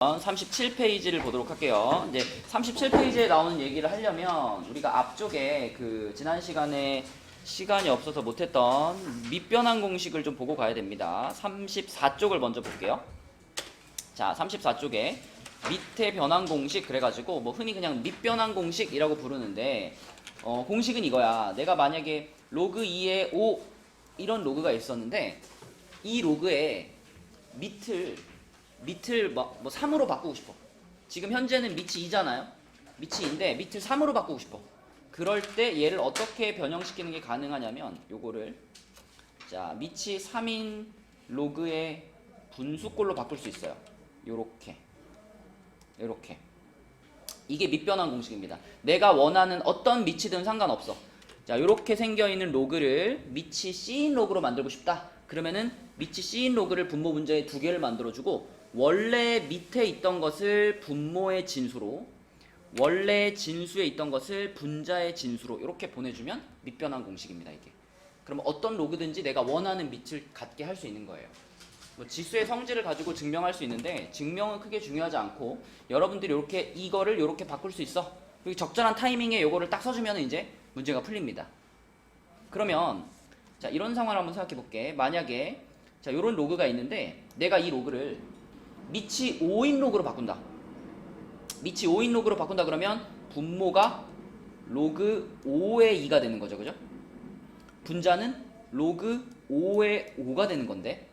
37페이지를 보도록 할게요. 이제 37페이지에 나오는 얘기를 하려면 우리가 앞쪽에 지난 시간에 시간이 없어서 못했던 밑변환 공식을 좀 보고 가야 됩니다. 34쪽을 먼저 볼게요. 자, 34쪽에 밑에 변환 공식 그래가지고 뭐 흔히 그냥 밑변환 공식이라고 부르는데 공식은 이거야. 내가 만약에 로그 2에 5 이런 로그가 있었는데 이 로그에 밑을 뭐 3으로 바꾸고 싶어. 지금 현재는 밑이 2잖아요. 밑이 2인데 밑을 3으로 바꾸고 싶어. 그럴 때 얘를 어떻게 변형시키는 게 가능하냐면 요거를 자 밑이 3인 로그의 분수꼴로 바꿀 수 있어요. 요렇게 이게 밑변환 공식입니다. 내가 원하는 어떤 밑이든 상관없어. 자 요렇게 생겨있는 로그를 밑이 C인 로그로 만들고 싶다. 그러면은 밑이 C인 로그를 분모 분자에 두 개를 만들어주고 원래 밑에 있던 것을 분모의 진수로 원래 진수에 있던 것을 분자의 진수로 이렇게 보내주면 밑변환 공식입니다. 이게 그럼 어떤 로그든지 내가 원하는 밑을 갖게 할 수 있는 거예요. 뭐 지수의 성질을 가지고 증명할 수 있는데 증명은 크게 중요하지 않고 여러분들이 이렇게 이거를 이렇게 바꿀 수 있어. 그리고 적절한 타이밍에 이거를 딱 써주면 이제 문제가 풀립니다. 그러면 자 이런 상황을 한번 생각해 볼게. 만약에 자 이런 로그가 있는데 내가 이 로그를 밑이 5인 로그로 바꾼다. 밑이 5인 로그로 바꾼다 그러면 분모가 로그 5의 2가 되는 거죠. 그죠? 분자는 로그 5의 5가 되는 건데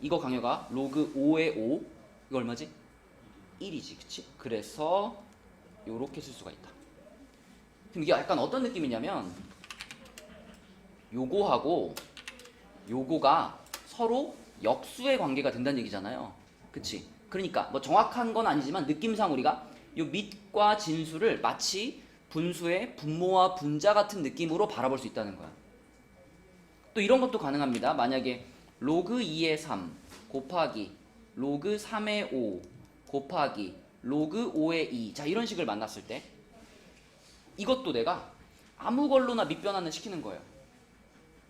이거 강요가 로그 5의 5 이거 얼마지? 1이지. 그치? 그래서 요렇게 쓸 수가 있다. 그럼 이게 약간 어떤 느낌이냐면 요거하고 요거가 서로 역수의 관계가 된다는 얘기잖아요. 그치? 그러니까 뭐 정확한 건 아니지만 느낌상 우리가 요 밑과 진수를 마치 분수의 분모와 분자 같은 느낌으로 바라볼 수 있다는 거야. 또 이런 것도 가능합니다. 만약에 로그 2의 3 곱하기 로그 3의 5 곱하기 로그 5의 2 자 이런 식을 만났을 때 이것도 내가 아무 걸로나 밑변환을 시키는 거예요.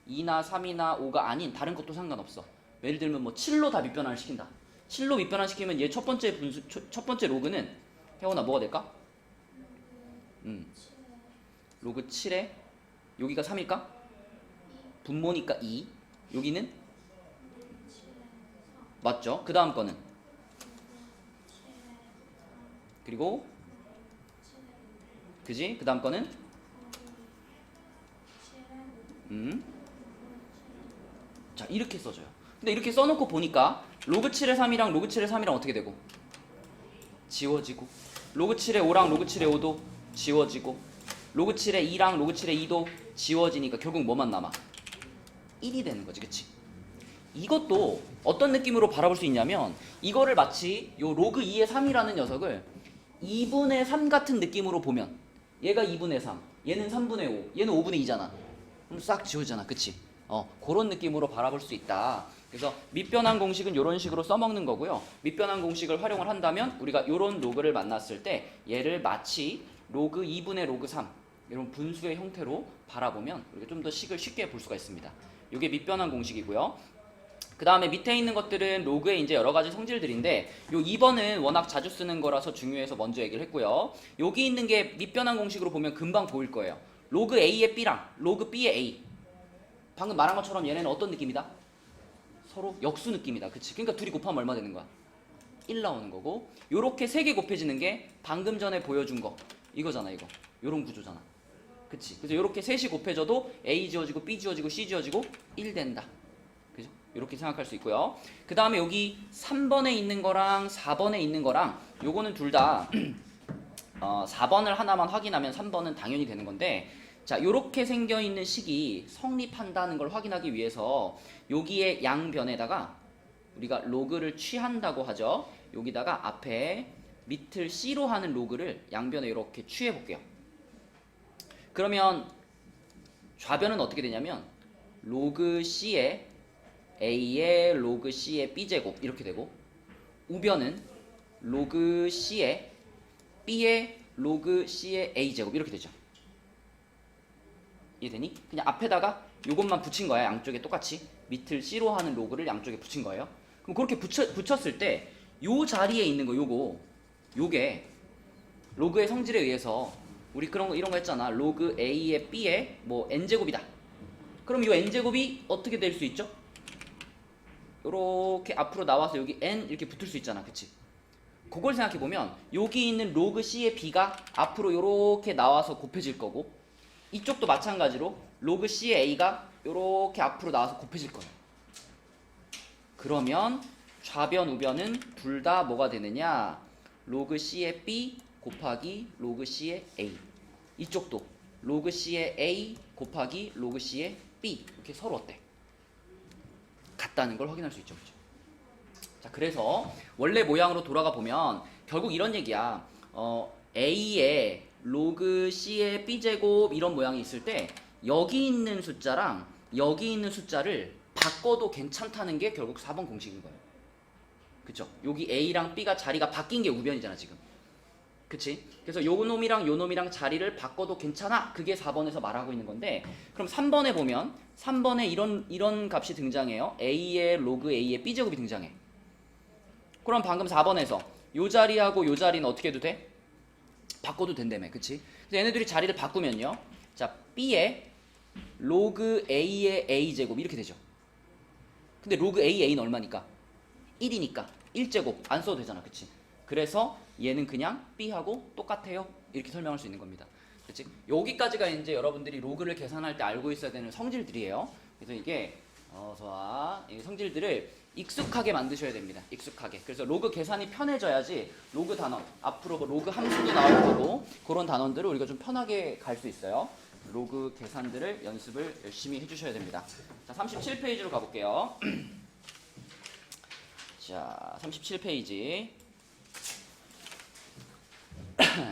2나 3이나 5가 아닌 다른 것도 상관없어. 예를 들면 뭐 7로 다 밑변환을 시킨다. 7로 밑변환 시키면 얘 첫 번째 로그는 혜원아 뭐가 될까? 로그 7에 여기가 3일까? 분모니까 2 여기는? 맞죠? 그 다음 거는? 그리고 그지? 그 다음 거는? 자 이렇게 써줘요. 근데 이렇게 써놓고 보니까 로그 7의 3이랑 로그 7의 3이랑 어떻게 되고? 지워지고 로그 7의 5랑 로그 7의 5도 지워지고 로그 7의 2랑 로그 7의 2도 지워지니까 결국 뭐만 남아? 1이 되는 거지. 그치? 이것도 어떤 느낌으로 바라볼 수 있냐면 이거를 마치 요 로그 2의 3이라는 녀석을 2분의 3 같은 느낌으로 보면 얘가 2분의 3 얘는 3분의 5 얘는 5분의 2잖아. 그럼 싹 지워지잖아. 그치? 그런 느낌으로 바라볼 수 있다. 그래서 밑변환 공식은 이런 식으로 써먹는 거고요. 밑변환 공식을 활용을 한다면 우리가 이런 로그를 만났을 때 얘를 마치 로그 2분의 로그 3 이런 분수의 형태로 바라보면 우리가 좀 더 식을 쉽게 볼 수가 있습니다. 이게 밑변환 공식이고요. 그 다음에 밑에 있는 것들은 로그의 이제 여러 가지 성질들인데 요 2번은 워낙 자주 쓰는 거라서 중요해서 먼저 얘기를 했고요. 여기 있는 게 밑변환 공식으로 보면 금방 보일 거예요. 로그 A의 B랑 로그 B의 A 방금 말한 것처럼 얘네는 어떤 느낌이다? 서로 역수 느낌이다. 그치? 그러니까 둘이 곱하면 얼마 되는 거야? 1 나오는 거고 요렇게 3개 곱해지는 게 방금 전에 보여준 거 이거잖아. 이거 요런 구조잖아. 그치? 그래서 요렇게 셋이 곱해져도 A 지워지고 B 지워지고 C 지워지고 1 된다. 그죠? 요렇게 생각할 수 있고요. 그 다음에 여기 3번에 있는 거랑 4번에 있는 거랑 요거는 둘 다 4번을 하나만 확인하면 3번은 당연히 되는 건데 자 요렇게 생겨있는 식이 성립한다는 걸 확인하기 위해서 여기에 양변에다가 우리가 로그를 취한다고 하죠. 여기다가 앞에 밑을 C로 하는 로그를 양변에 이렇게 취해 볼게요. 그러면 좌변은 어떻게 되냐면 로그 C에 A의 로그 C의 B제곱 이렇게 되고 우변은 로그 C에 B의 로그 C의 A제곱 이렇게 되죠. 이해되니? 그냥 앞에다가 요것만 붙인 거야. 양쪽에 똑같이 밑을 C로 하는 로그를 양쪽에 붙인 거예요. 그럼 그렇게 붙였을 때 요 자리에 있는 거 요게 로그의 성질에 의해서 우리 그런 거 이런 거 했잖아. 로그 a의 b의 뭐 n제곱이다. 그럼 요 n제곱이 어떻게 될 수 있죠? 요렇게 앞으로 나와서 여기 n 이렇게 붙을 수 있잖아. 그치? 그걸 생각해 보면 여기 있는 로그 c의 b가 앞으로 요렇게 나와서 곱해질 거고, 이쪽도 마찬가지로 로그 c의 a가 요렇게 앞으로 나와서 곱해질 거예요. 그러면 좌변 우변은 둘 다 뭐가 되느냐? 로그 c의 b 곱하기 로그 c의 a. 이쪽도 로그 c의 a 곱하기 로그 c의 b. 이렇게 서로 어때? 같다는 걸 확인할 수 있죠. 그렇죠? 자, 그래서 원래 모양으로 돌아가 보면 결국 이런 얘기야. a의 로그 c의 b제곱 이런 모양이 있을 때 여기 있는 숫자랑 여기 있는 숫자를 바꿔도 괜찮다는 게 결국 4번 공식인 거예요. 그쵸? 여기 a랑 b가 자리가 바뀐 게 우변이잖아 지금. 그치? 그래서 요 놈이랑 요 놈이랑 자리를 바꿔도 괜찮아. 그게 4번에서 말하고 있는 건데, 그럼 3번에 보면 3번에 이런 값이 등장해요. a의 로그 a의 b제곱이 등장해. 그럼 방금 4번에서 요 자리하고 요 자리는 어떻게 해도 돼? 바꿔도 된다며. 그치? 그래서 얘네들이 자리를 바꾸면요, 자, b의 로그 a의 a제곱 이렇게 되죠. 근데 로그 a는 얼마니까? 1이니까 1제곱 안 써도 되잖아. 그치? 그래서 얘는 그냥 b하고 똑같아요. 이렇게 설명할 수 있는 겁니다. 그치? 여기까지가 이제 여러분들이 로그를 계산할 때 알고 있어야 되는 성질들이에요. 그래서 이게 이 성질들을 익숙하게 만드셔야 됩니다. 익숙하게. 그래서 로그 계산이 편해져야지 로그 단원, 앞으로 뭐 로그 함수도 나올 거고 그런 단원들을 우리가 좀 편하게 갈 수 있어요. 로그 계산들을 연습을 열심히 해주셔야 됩니다. 자, 37페이지로 가볼게요. 자, 37페이지.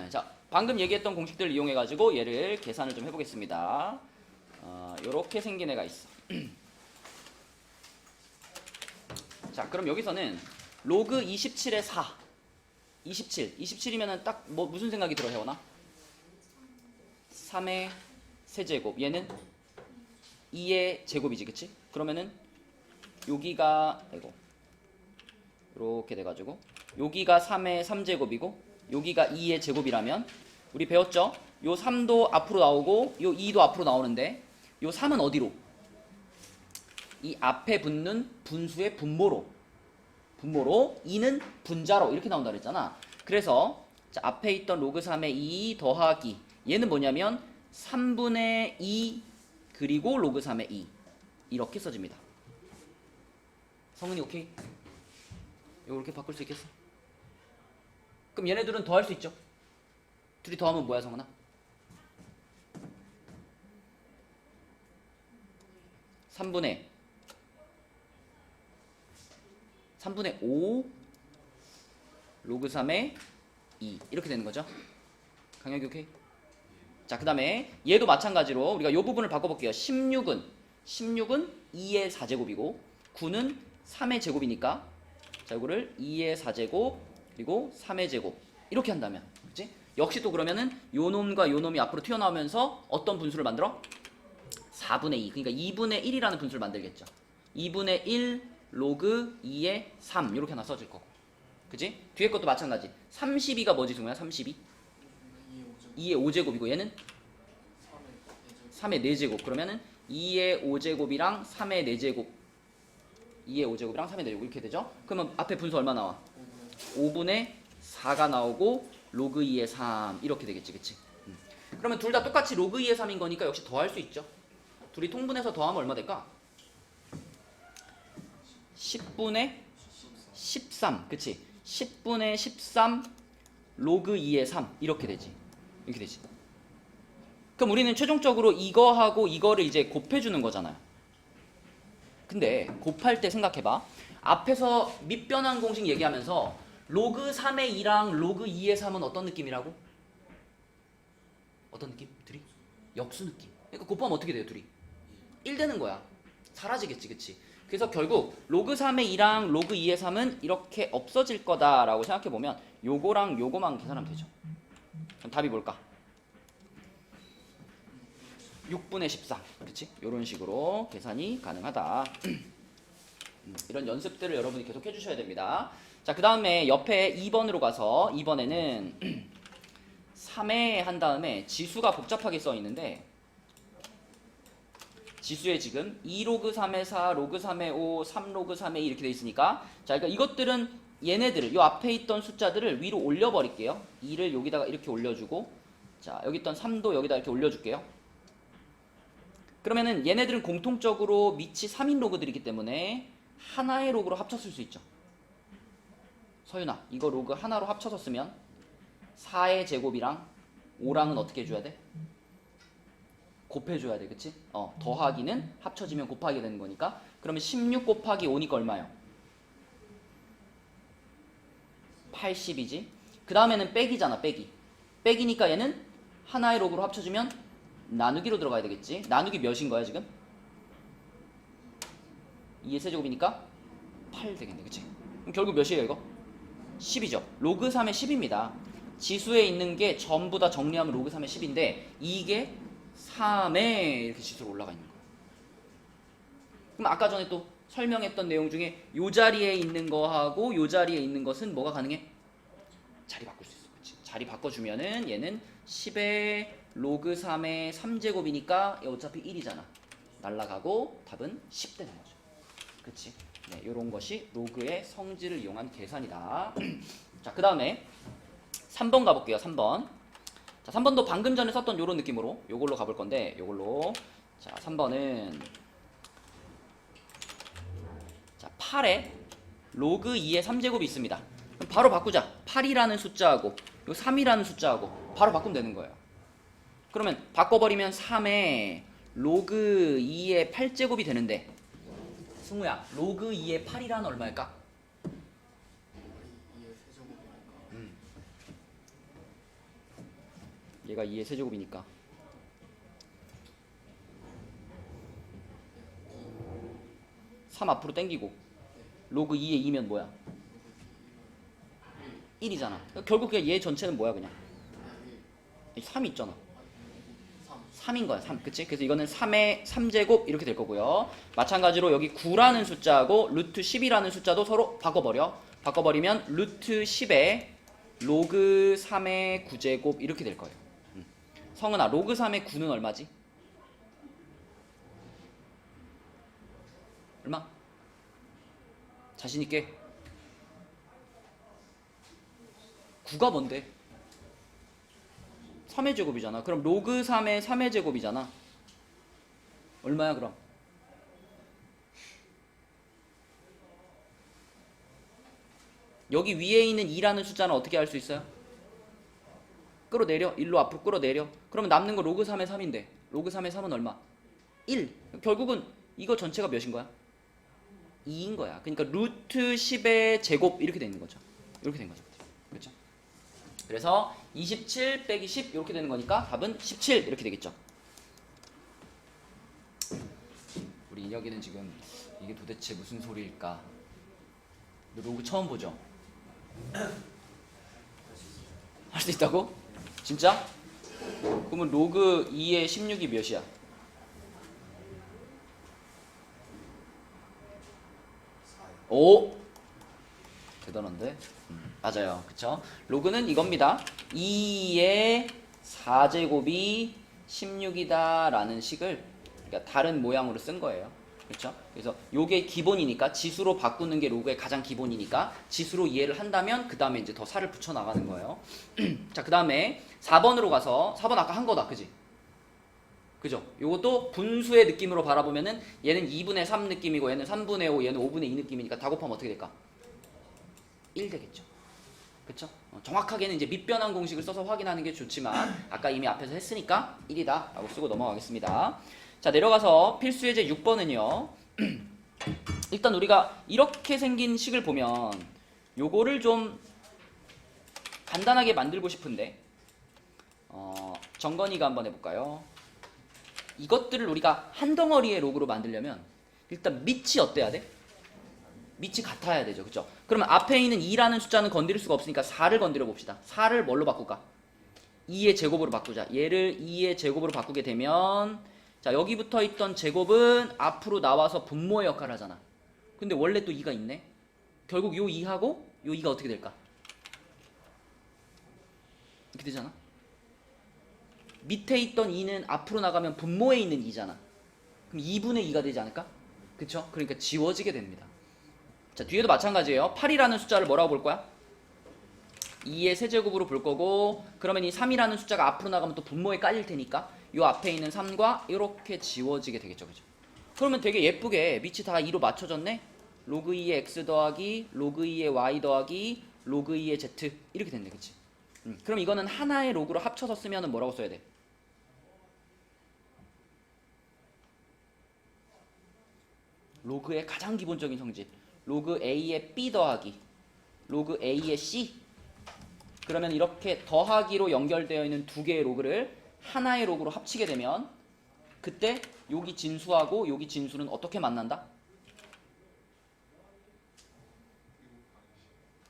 자, 방금 얘기했던 공식들을 이용해가지고 얘를 계산을 좀 해보겠습니다. 요렇게 생긴 애가 있어. 자, 그럼 여기서는 로그 27의 4. 27이면은 딱 뭐 무슨 생각이 들어, 혜원아? 3의 세제곱. 얘는 2의 제곱이지, 그치? 그러면은 여기가 이렇게 돼가지고 여기가 3의 3제곱이고 여기가 2의 제곱이라면 우리 배웠죠? 요 3도 앞으로 나오고 요 2도 앞으로 나오는데 요 3은 어디로? 이 앞에 붙는 분수의 분모로 2는 분자로 이렇게 나온다 그랬잖아. 그래서 자, 앞에 있던 로그 3의 2 더하기 얘는 뭐냐면 3분의 2 그리고 로그 3의 2 이렇게 써집니다. 성은이 오케이? 이렇게 바꿀 수 있겠어? 그럼 얘네들은 더할 수 있죠? 둘이 더하면 뭐야, 성은아? 3분의 5 로그 3의 2 이렇게 되는 거죠. 강혁이 오케이? 자, 그 다음에 얘도 마찬가지로 우리가 이 부분을 바꿔볼게요. 16은 2의 4제곱이고 9는 3의 제곱이니까 자, 이거를 2의 4제곱 그리고 3의 제곱 이렇게 한다면, 그치? 역시 또 그러면은 요 놈과 요 놈이 앞으로 튀어나오면서 어떤 분수를 만들어? 4분의 2, 그러니까 2분의 1이라는 분수를 만들겠죠. 2분의 1 로그 2의 3 이렇게 하나 써질 거고, 그치? 뒤에 것도 마찬가지. 32가 뭐지, 승우야? 32? 2의 5제곱이고 얘는 3의 4제곱. 그러면은 2의 5제곱이랑 3의 4제곱 2의 5제곱이랑 3의 4제곱 이렇게 되죠? 그러면 앞에 분수 얼마 나와? 5분의 4가 나오고 로그 2의 3 이렇게 되겠지, 그치? 그러면 둘 다 똑같이 로그 2의 3인 거니까 역시 더할 수 있죠. 둘이 통분해서 더하면 얼마 될까? 10분의 13, 그치? 10분의 13 로그 2의 3 이렇게 되지. 이렇게 되지. 그럼 우리는 최종적으로 이거하고 이거를 이제 곱해주는 거잖아요. 근데 곱할 때 생각해봐. 앞에서 밑변환 공식 얘기하면서 로그 3의 2랑 로그 2의 3은 어떤 느낌이라고? 어떤 느낌? 둘이? 역수 느낌. 그러니까 곱하면 어떻게 돼요, 둘이? 1 되는 거야. 사라지겠지, 그치? 그래서 결국 로그 3의 2랑 로그 2의 3은 이렇게 없어질 거다라고 생각해보면 요거랑 요거만 계산하면 되죠. 그럼 답이 뭘까? 6분의 14, 그렇지? 이런 식으로 계산이 가능하다. 이런 연습들을 여러분이 계속 해주셔야 됩니다. 자, 그 다음에 옆에 2번으로 가서 2번에는 3회 한 다음에 지수가 복잡하게 써 있는데 지수에 지금 2로그 3의 4, 로그 3의 5, 3로그 3의 2 이렇게 돼 있으니까 자, 그러니까 이것들은 얘네들을 요 앞에 있던 숫자들을 위로 올려 버릴게요. 2를 여기다가 이렇게 올려주고 자, 여기 있던 3도 여기다 이렇게 올려줄게요. 그러면은 얘네들은 공통적으로 밑이 3인 로그들이기 때문에 하나의 로그로 합쳤을 수 있죠. 서윤아, 이거 로그 하나로 합쳐서 쓰면 4의 제곱이랑 5랑은 어떻게 해줘야 돼? 곱해줘야 돼, 그치? 더하기는 합쳐지면 곱하기 되는 거니까. 그러면 16 곱하기 5니까 얼마요? 80이지. 그 다음에는 빼기잖아, 빼기. 빼기니까 얘는 하나의 로그로 합쳐주면 나누기로 들어가야 되겠지. 나누기 몇인 거야, 지금? 2의 세제곱이니까 8 되겠네, 그치? 그럼 결국 몇이에요, 이거? 10이죠. 로그 3의 10입니다. 지수에 있는 게 전부 다 정리하면 로그 3의 10인데 이게 3에 이렇게 지수로 올라가 있는 거예요. 그럼 아까 전에 또 설명했던 내용 중에 요 자리에 있는 거하고 요 자리에 있는 것은 뭐가 가능해? 자리 바꿀 수 있어. 그치? 자리 바꿔주면은 얘는 10의 로그 3의 3제곱이니까 어차피 1이잖아. 날라가고 답은 10 되는 거죠. 그치? 네, 요런 것이 로그의 성질을 이용한 계산이다. 자, 그 다음에 3번 가볼게요. 3번. 자, 3번도 방금 전에 썼던 요런 느낌으로 요걸로 가볼 건데 요걸로 자, 3번은 자, 8에 로그 2의 3제곱이 있습니다. 그럼 바로 바꾸자. 8이라는 숫자하고 요 3이라는 숫자하고 바로 바꾸면 되는 거예요. 그러면 바꿔버리면 3에 로그 2의 8제곱이 되는데 승우야, 로그 2의 8이란 얼마일까? 얘가 2의 세제곱이니까 3 앞으로 당기고 로그 2의 2면 뭐야? 1이잖아. 결국 그냥 얘 전체는 뭐야 그냥? 3이 있잖아. 3인 거야, 3. 그치? 그래서 이거는 3의 3제곱 이렇게 될 거고요. 마찬가지로 여기 9라는 숫자하고 루트 10이라는 숫자도 서로 바꿔버려. 바꿔버리면 루트 10에 로그 3의 9제곱 이렇게 될 거예요. 성은아, 로그 3의 9는 얼마지? 얼마? 자신있게. 9가 뭔데? 3의 제곱이잖아. 그럼 로그 3의 3의 제곱이잖아. 얼마야 그럼? 여기 위에 있는 2라는 숫자는 어떻게 할 수 있어요? 끌어내려. 1로 앞으로 끌어내려. 그러면 남는 거 로그 3의 3인데 로그 3의 3은 얼마? 1. 결국은 이거 전체가 몇인 거야? 2인 거야. 그러니까 루트 10의 제곱 이렇게 되는 거죠. 이렇게 된 거죠. 그렇죠? 그래서 27 빼기 10 이렇게 되는 거니까 답은 17 이렇게 되겠죠. 우리 인혁이는 지금 이게 도대체 무슨 소리일까? 로그 처음 보죠? 할 수 있다고? 진짜? 그러면 로그 2의 16이 몇이야? 5. 대단한데? 맞아요. 그쵸? 로그는 이겁니다. 2의 4제곱이 16이다 라는 식을 그러니까 다른 모양으로 쓴 거예요. 그렇죠? 그래서 요게 기본이니까 지수로 바꾸는 게 로그의 가장 기본이니까 지수로 이해를 한다면 그 다음에 이제 더 살을 붙여 나가는 거예요. 자, 그 다음에 4번으로 가서 4번 아까 한 거다, 그지? 그죠? 요것도 분수의 느낌으로 바라보면은 얘는 2분의 3 느낌이고 얘는 3분의 5, 얘는 5분의 2 느낌이니까 다 곱하면 어떻게 될까? 1 되겠죠. 그쵸? 정확하게는 이제 밑변환 공식을 써서 확인하는 게 좋지만 아까 이미 앞에서 했으니까 1이다 라고 쓰고 넘어가겠습니다. 자, 내려가서 필수 예제 6번은요. 일단 우리가 이렇게 생긴 식을 보면 요거를 좀 간단하게 만들고 싶은데 정건이가 한번 해볼까요? 이것들을 우리가 한 덩어리의 로그로 만들려면 일단 밑이 어때야 돼? 밑이 같아야 되죠. 그쵸? 그러면 앞에 있는 2라는 숫자는 건드릴 수가 없으니까 4를 건드려 봅시다. 4를 뭘로 바꿀까? 2의 제곱으로 바꾸자. 얘를 2의 제곱으로 바꾸게 되면 자, 여기 붙어 있던 제곱은 앞으로 나와서 분모의 역할을 하잖아. 근데 원래 또 2가 있네. 결국 요 2하고 요 2가 어떻게 될까? 이렇게 되잖아. 밑에 있던 2는 앞으로 나가면 분모에 있는 2잖아. 그럼 2분의 2가 되지 않을까? 그쵸? 그러니까 지워지게 됩니다. 자, 뒤에도 마찬가지예요. 8이라는 숫자를 뭐라고 볼 거야? 2의 세제곱으로 볼 거고, 그러면 이 3이라는 숫자가 앞으로 나가면 또 분모에 깔릴 테니까 요 앞에 있는 3과 이렇게 지워지게 되겠죠. 그죠? 그러면 되게 예쁘게 밑이 다 2로 맞춰졌네? 로그 2의 x 더하기 로그 2의 y 더하기 로그 2의 z 이렇게 됐네. 그치? 그럼 이거는 하나의 로그로 합쳐서 쓰면은 뭐라고 써야 돼? 로그의 가장 기본적인 성질, 로그 a의 b 더하기 로그 a의 c. 그러면 이렇게 더하기로 연결되어 있는 두 개의 로그를 하나의 로그로 합치게 되면 그때 여기 진수하고 여기 진수는 어떻게 만난다?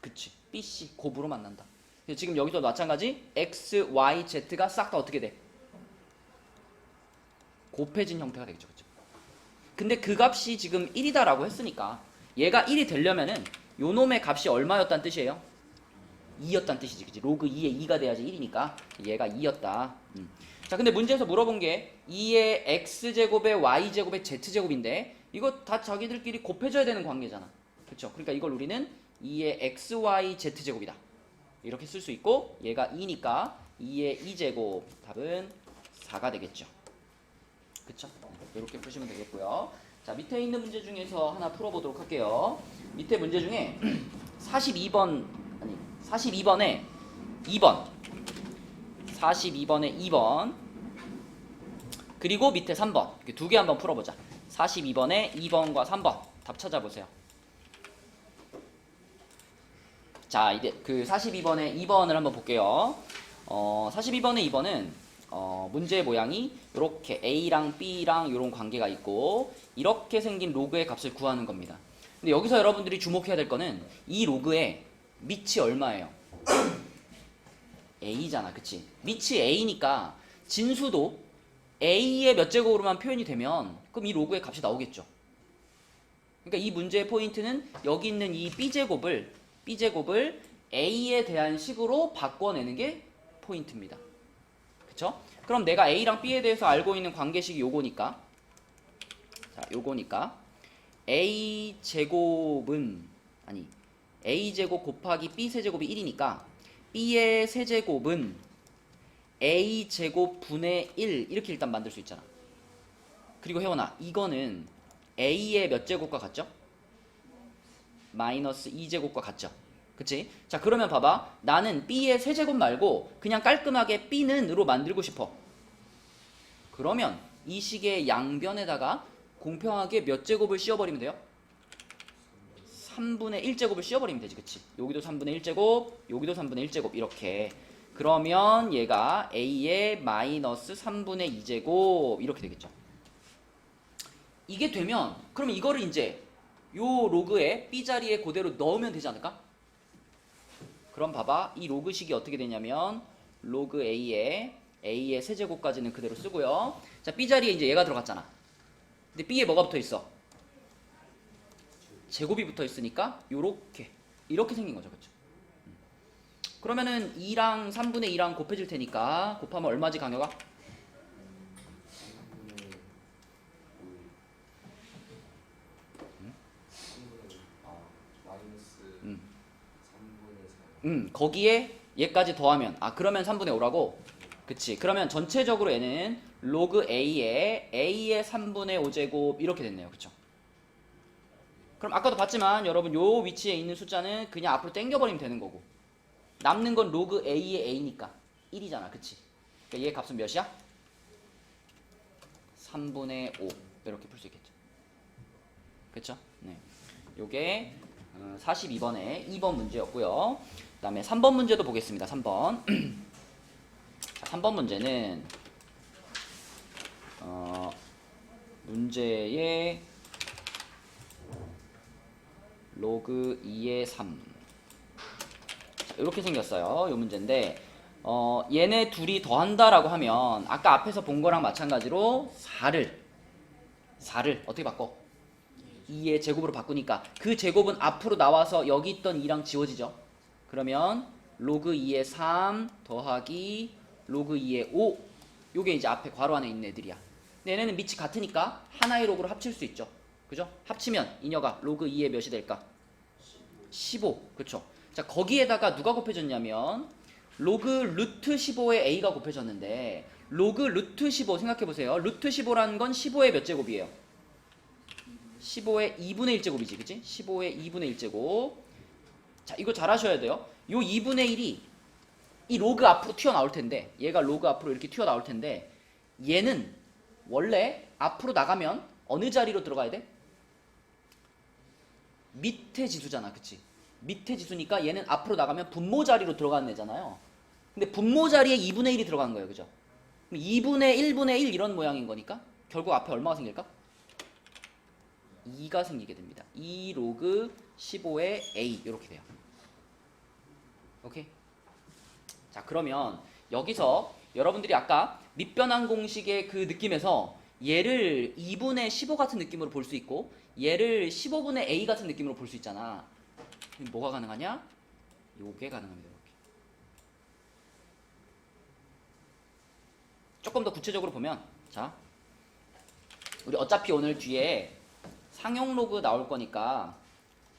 그치, bc 곱으로 만난다. 지금 여기서 마찬가지 x, y, z가 싹 다 어떻게 돼? 곱해진 형태가 되겠죠. 그쵸? 근데 그 값이 지금 1이다라고 했으니까 얘가 1이 되려면은 요 놈의 값이 얼마였단 뜻이에요? 2였단 뜻이지. 그치? 로그 2의 2가 돼야지 1이니까 얘가 2였다. 자, 근데 문제에서 물어본 게 2의 x제곱에 y제곱에 z제곱인데 이거 다 자기들끼리 곱해줘야 되는 관계잖아. 그쵸? 그러니까 이걸 우리는 2의 xy z제곱이다 이렇게 쓸 수 있고, 얘가 2니까 2의 2제곱 답은 4가 되겠죠. 그쵸? 이렇게 푸시면 되겠고요. 자, 밑에 있는 문제 중에서 하나 풀어보도록 할게요. 밑에 문제 중에 42번에 2번 42번에 2번 그리고 밑에 3번 이렇게 두 개 한번 풀어보자. 42번에 2번과 3번 답 찾아보세요. 자, 이제 그 42번에 2번을 한번 볼게요. 42번에 2번은 문제 모양이 이렇게 A랑 B랑 이런 관계가 있고 이렇게 생긴 로그의 값을 구하는 겁니다. 근데 여기서 여러분들이 주목해야 될 거는 이 로그의 밑이 얼마예요? A잖아. 그치? 밑이 A니까 진수도 A의 몇 제곱으로만 표현이 되면 그럼 이 로그의 값이 나오겠죠. 그러니까 이 문제의 포인트는 여기 있는 이 B제곱을 A에 대한 식으로 바꿔내는 게 포인트입니다. 그쵸? 그럼 내가 A랑 B에 대해서 알고 있는 관계식이 요거니까, 자, 요거니까 A제곱은 A제곱 곱하기 B 세제곱이 1이니까 B의 세제곱은 A제곱 분의 1 이렇게 일단 만들 수 있잖아. 그리고 혜원아, 이거는 A의 몇 제곱과 같죠? 마이너스 2제곱과 같죠? 그치? 자, 그러면 봐봐. 나는 B의 세제곱 말고 그냥 깔끔하게 B는으로 만들고 싶어. 그러면 이 식의 양변에다가 공평하게 몇 제곱을 씌워버리면 돼요? 3분의 1제곱을 씌워버리면 되지. 그치? 여기도 3분의 1제곱, 여기도 3분의 1제곱 이렇게. 그러면 얘가 A의 마이너스 3분의 2제곱 이렇게 되겠죠. 이게 되면 그러면 이거를 이제 요 로그에 B 자리에 그대로 넣으면 되지 않을까? 그럼 봐봐. 이 로그식이 어떻게 되냐면 로그 A의 세제곱까지는 그대로 쓰고요. 자, B 자리에 이제 얘가 들어갔잖아. 근데 B에 뭐가 붙어 있어? 제곱이 붙어 있으니까 이렇게 생긴 거죠. 그쵸? 그러면은 2랑 3분의 2랑 곱해질 테니까 곱하면 얼마지 강요가? 거기에 얘까지 더하면 그러면 3분의 5라고? 그치. 그러면 전체적으로 얘는 로그 A의 3분의 5제곱 이렇게 됐네요. 그쵸? 그럼 아까도 봤지만 여러분 요 위치에 있는 숫자는 그냥 앞으로 당겨버리면 되는 거고 남는 건 로그 A의 A니까 1이잖아. 그치? 그러니까 얘 값은 몇이야? 3분의 5 이렇게 풀 수 있겠죠. 그쵸? 네. 요게 42번에 2번 문제였고요. 그 다음에 3번 문제도 보겠습니다. 3번 3번 문제는 문제의 로그 2의 3 이렇게 생겼어요. 이 문제인데 얘네 둘이 더한다라고 하면 아까 앞에서 본 거랑 마찬가지로 4를 어떻게 바꿔? 2의 제곱으로 바꾸니까 그 제곱은 앞으로 나와서 여기 있던 2랑 지워지죠. 그러면 로그 2의 3 더하기 로그 2의 5, 요게 이제 앞에 괄호 안에 있는 애들이야. 근데 얘네는 밑이 같으니까 하나의 로그로 합칠 수 있죠. 그죠? 합치면 이녀가 로그 2의 몇이 될까? 15. 그쵸? 자, 거기에다가 누가 곱해졌냐면 로그 루트 15에 a가 곱해졌는데 로그 루트 15 생각해보세요. 루트 15라는 건 15의 몇 제곱이에요? 15의 2분의 1제곱이지. 그치? 15의 2분의 1제곱. 자, 이거 잘 하셔야 돼요. 요 2분의 1이 이 로그 앞으로 튀어나올 텐데, 얘가 로그 앞으로 이렇게 튀어나올 텐데, 얘는 원래 앞으로 나가면 어느 자리로 들어가야 돼? 밑에 지수잖아. 그치? 밑에 지수니까 얘는 앞으로 나가면 분모 자리로 들어가는 애잖아요. 근데 분모 자리에 2분의 1이 들어간 거예요. 그죠? 그럼 2분의 1분의 1 이런 모양인 거니까 결국 앞에 얼마가 생길까? 2가 생기게 됩니다. 2 로그 15의 a 이렇게 돼요. 오케이? 자, 그러면 여기서 여러분들이 아까 밑변환 공식의 그 느낌에서 얘를 2분의 15 같은 느낌으로 볼 수 있고 얘를 15분의 a 같은 느낌으로 볼 수 있잖아. 그럼 뭐가 가능하냐? 요게 가능합니다. 이렇게. 조금 더 구체적으로 보면, 자, 우리 어차피 오늘 뒤에 상용 로그 나올 거니까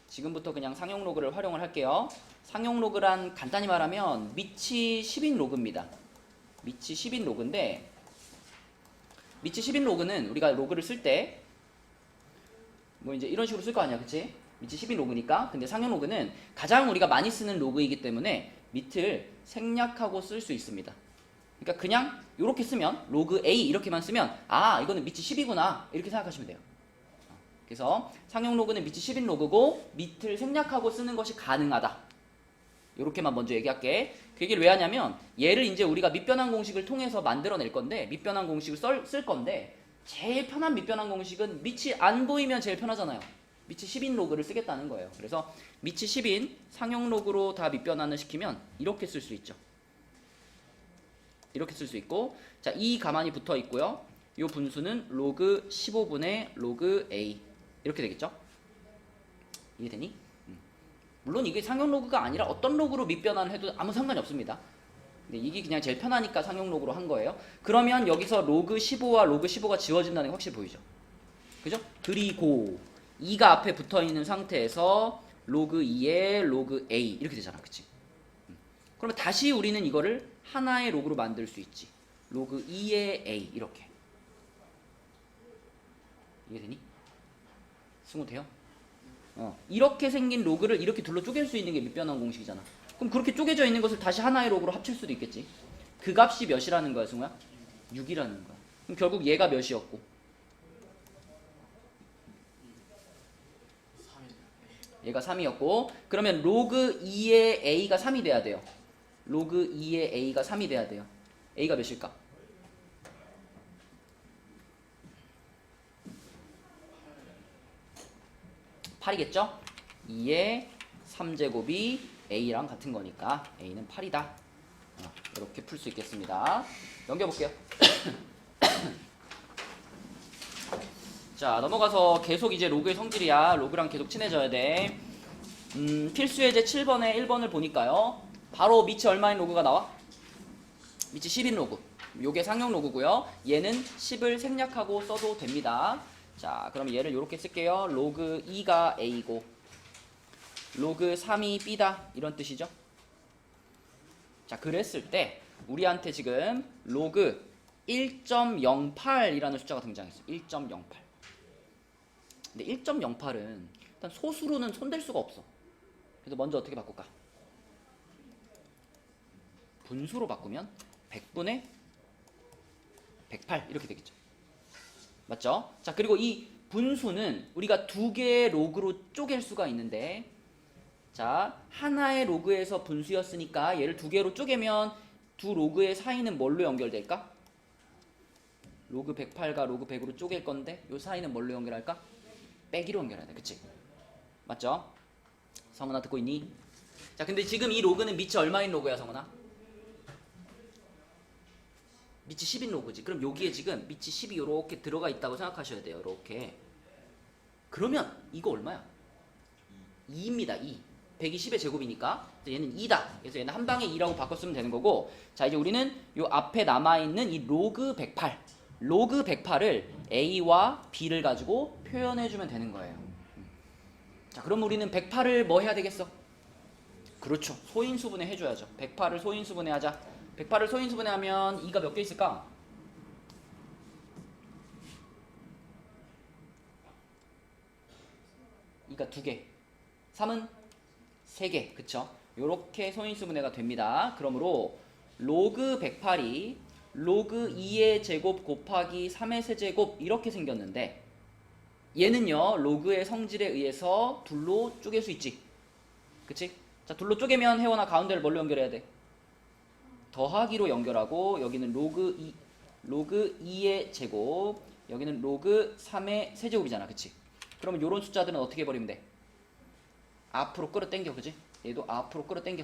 지금부터 그냥 상용 로그를 활용을 할게요. 상용 로그란 간단히 말하면 밑이 10인 로그입니다. 밑이 10인 로그인데 밑이 10인 로그는 우리가 로그를 쓸 때 뭐 이제 이런 식으로 쓸 거 아니야. 그치? 밑이 10인 로그니까. 근데 상용 로그는 가장 우리가 많이 쓰는 로그이기 때문에 밑을 생략하고 쓸 수 있습니다. 그러니까 그냥 이렇게 쓰면 로그 A 이렇게만 쓰면 아 이거는 밑이 10이구나 이렇게 생각하시면 돼요. 그래서 상용 로그는 밑이 10인 로그고 밑을 생략하고 쓰는 것이 가능하다. 이렇게만 먼저 얘기할게. 그 얘기를 왜 하냐면 얘를 이제 우리가 밑변환 공식을 통해서 만들어낼 건데 밑변환 공식을 쓸 건데 제일 편한 밑변환 공식은 밑이 안 보이면 제일 편하잖아요. 밑이 10인 로그를 쓰겠다는 거예요. 그래서 밑이 10인 상용 로그로 다 밑변환을 시키면 이렇게 쓸 수 있죠. 이렇게 쓸 수 있고 자, 이 가만히 붙어 있고요. 이 분수는 로그 15분의 로그 a 이렇게 되겠죠? 이해되니? 물론 이게 상용 로그가 아니라 어떤 로그로 밑변환을 해도 아무 상관이 없습니다. 근데 이게 그냥 제일 편하니까 상용 로그로 한 거예요. 그러면 여기서 로그 15와 로그 15가 지워진다는 게 확실히 보이죠? 그죠? 그리고 2가 앞에 붙어 있는 상태에서 로그 2의 로그 a 이렇게 되잖아. 그치? 그러면 다시 우리는 이거를 하나의 로그로 만들 수 있지. 로그 2의 a 이렇게. 이해되니? 승우돼요? 이렇게 생긴 로그를 이렇게 둘로 쪼갤 수 있는 게 밑변환 공식이잖아. 그럼 그렇게 쪼개져 있는 것을 다시 하나의 로그로 합칠 수도 있겠지. 그 값이 몇이라는 거야, 승우야? 6이라는 거야. 그럼 결국 얘가 몇이었고? 얘가 3이었고 그러면 로그 2의 a가 3이 돼야 돼요. 로그 2의 a가 3이 돼야 돼요. a가 몇일까? 8이겠죠? 2의 3제곱이 a랑 같은 거니까 a는 8이다. 이렇게 풀 수 있겠습니다. 넘겨볼게요. 자, 넘어가서 계속 이제 로그의 성질이야. 로그랑 계속 친해져야 돼. 필수 예제 7번에 1번을 보니까요. 바로 밑이 얼마인 로그가 나와? 밑이 10인 로그. 요게 상용 로그고요. 얘는 10을 생략하고 써도 됩니다. 자, 그럼 얘를 이렇게 쓸게요. 로그 2가 a고 로그 3이 b다 이런 뜻이죠. 자, 그랬을 때 우리한테 지금 로그 1.08이라는 숫자가 등장했어요. 1.08. 근데 1.08은 일단 소수로는 손댈 수가 없어. 그래서 먼저 어떻게 바꿀까? 분수로 바꾸면 100분의 108 이렇게 되겠죠. 맞죠? 자, 그리고 이 분수는 우리가 두 개의 로그로 쪼갤 수가 있는데 자, 하나의 로그에서 분수였으니까 얘를 두 개로 쪼개면 두 로그의 사이는 뭘로 연결될까? 로그 108과 로그 100으로 쪼갤 건데 요 사이는 뭘로 연결할까? 빼기로 연결해야 돼. 그치? 맞죠? 성은아 듣고 있니? 자, 근데 지금 이 로그는 밑이 얼마인 로그야, 성은아? 밑이 10인 로그지. 그럼 여기에 지금 밑이 10이 이렇게 들어가 있다고 생각하셔야 돼요. 이렇게. 그러면 이거 얼마야? 2입니다. 2. 120의 제곱이니까 얘는 2다. 그래서 얘는 한 방에 2라고 바꿨으면 되는 거고, 자 이제 우리는 요 앞에 남아있는 이 로그 108, 로그 108을 A와 B를 가지고 표현해주면 되는 거예요. 자 그럼 우리는 108을 뭐 해야 되겠어? 그렇죠. 소인수분해 해줘야죠. 108을 소인수분해 하자. 108을 소인수분해 하면 2가 몇 개 있을까? 2가 2개, 3은 3개, 그쵸? 요렇게 소인수분해가 됩니다. 그러므로 로그 108이 로그 2의 제곱 곱하기 3의 세제곱 이렇게 생겼는데, 얘는요 로그의 성질에 의해서 둘로 쪼갤 수 있지, 그치? 자 둘로 쪼개면 혜원아 가운데를 뭘로 연결해야 돼? 더하기로 연결하고, 여기는 로그 2의 제곱, 여기는 로그 3의 세제곱이잖아, 그치? 그러면 요런 숫자들은 어떻게 해버리면 돼? 앞으로 끌어당겨, 그치? 얘도 앞으로 끌어당겨.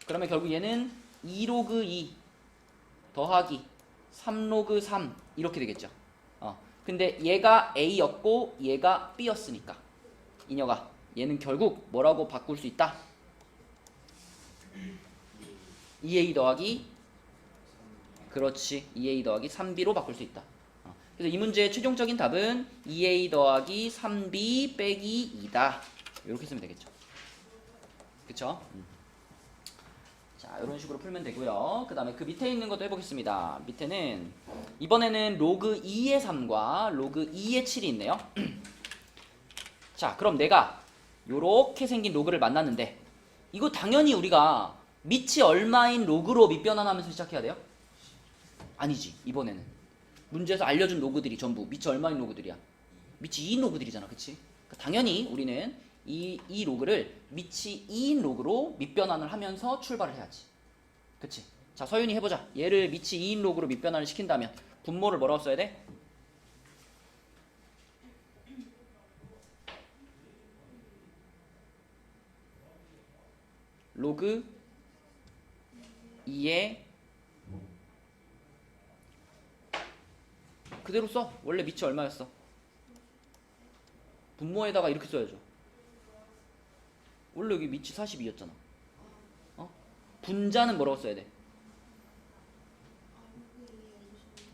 그러면 결국 얘는 2로그 2 더하기 3로그 3 이렇게 되겠죠. 근데 얘가 A였고 얘가 B였으니까 이녀가 얘는 결국 뭐라고 바꿀 수 있다? 2A 더하기, 그렇지, 2A 더하기 3B로 바꿀 수 있다. 그래서 이 문제의 최종적인 답은 2A 더하기 3B 빼기 2다. 이렇게 쓰면 되겠죠. 그쵸? 자, 이런 식으로 풀면 되고요. 그 다음에 그 밑에 있는 것도 해보겠습니다. 밑에는 이번에는 로그 2의 3과 로그 2의 7이 있네요. 자, 그럼 내가 요렇게 생긴 로그를 만났는데, 이거 당연히 우리가 밑이 얼마인 로그로 밑변환하면서 시작해야 돼요? 아니지. 이번에는 문제에서 알려준 로그들이 전부 밑이 얼마인 로그들이야? 밑이 2인 로그들이잖아, 그치? 그러니까 당연히 우리는 이 로그를 밑이 2인 로그로 밑변환을 하면서 출발을 해야지, 그치? 자, 서윤이 해보자. 얘를 밑이 2인 로그로 밑변환을 시킨다면 분모를 뭐라고 써야 돼? 로그 2의 그대로 써. 원래 밑이 얼마였어? 분모에다가 이렇게 써야죠. 원래 여기 밑이 42였잖아. 분자는 뭐라고 써야 돼?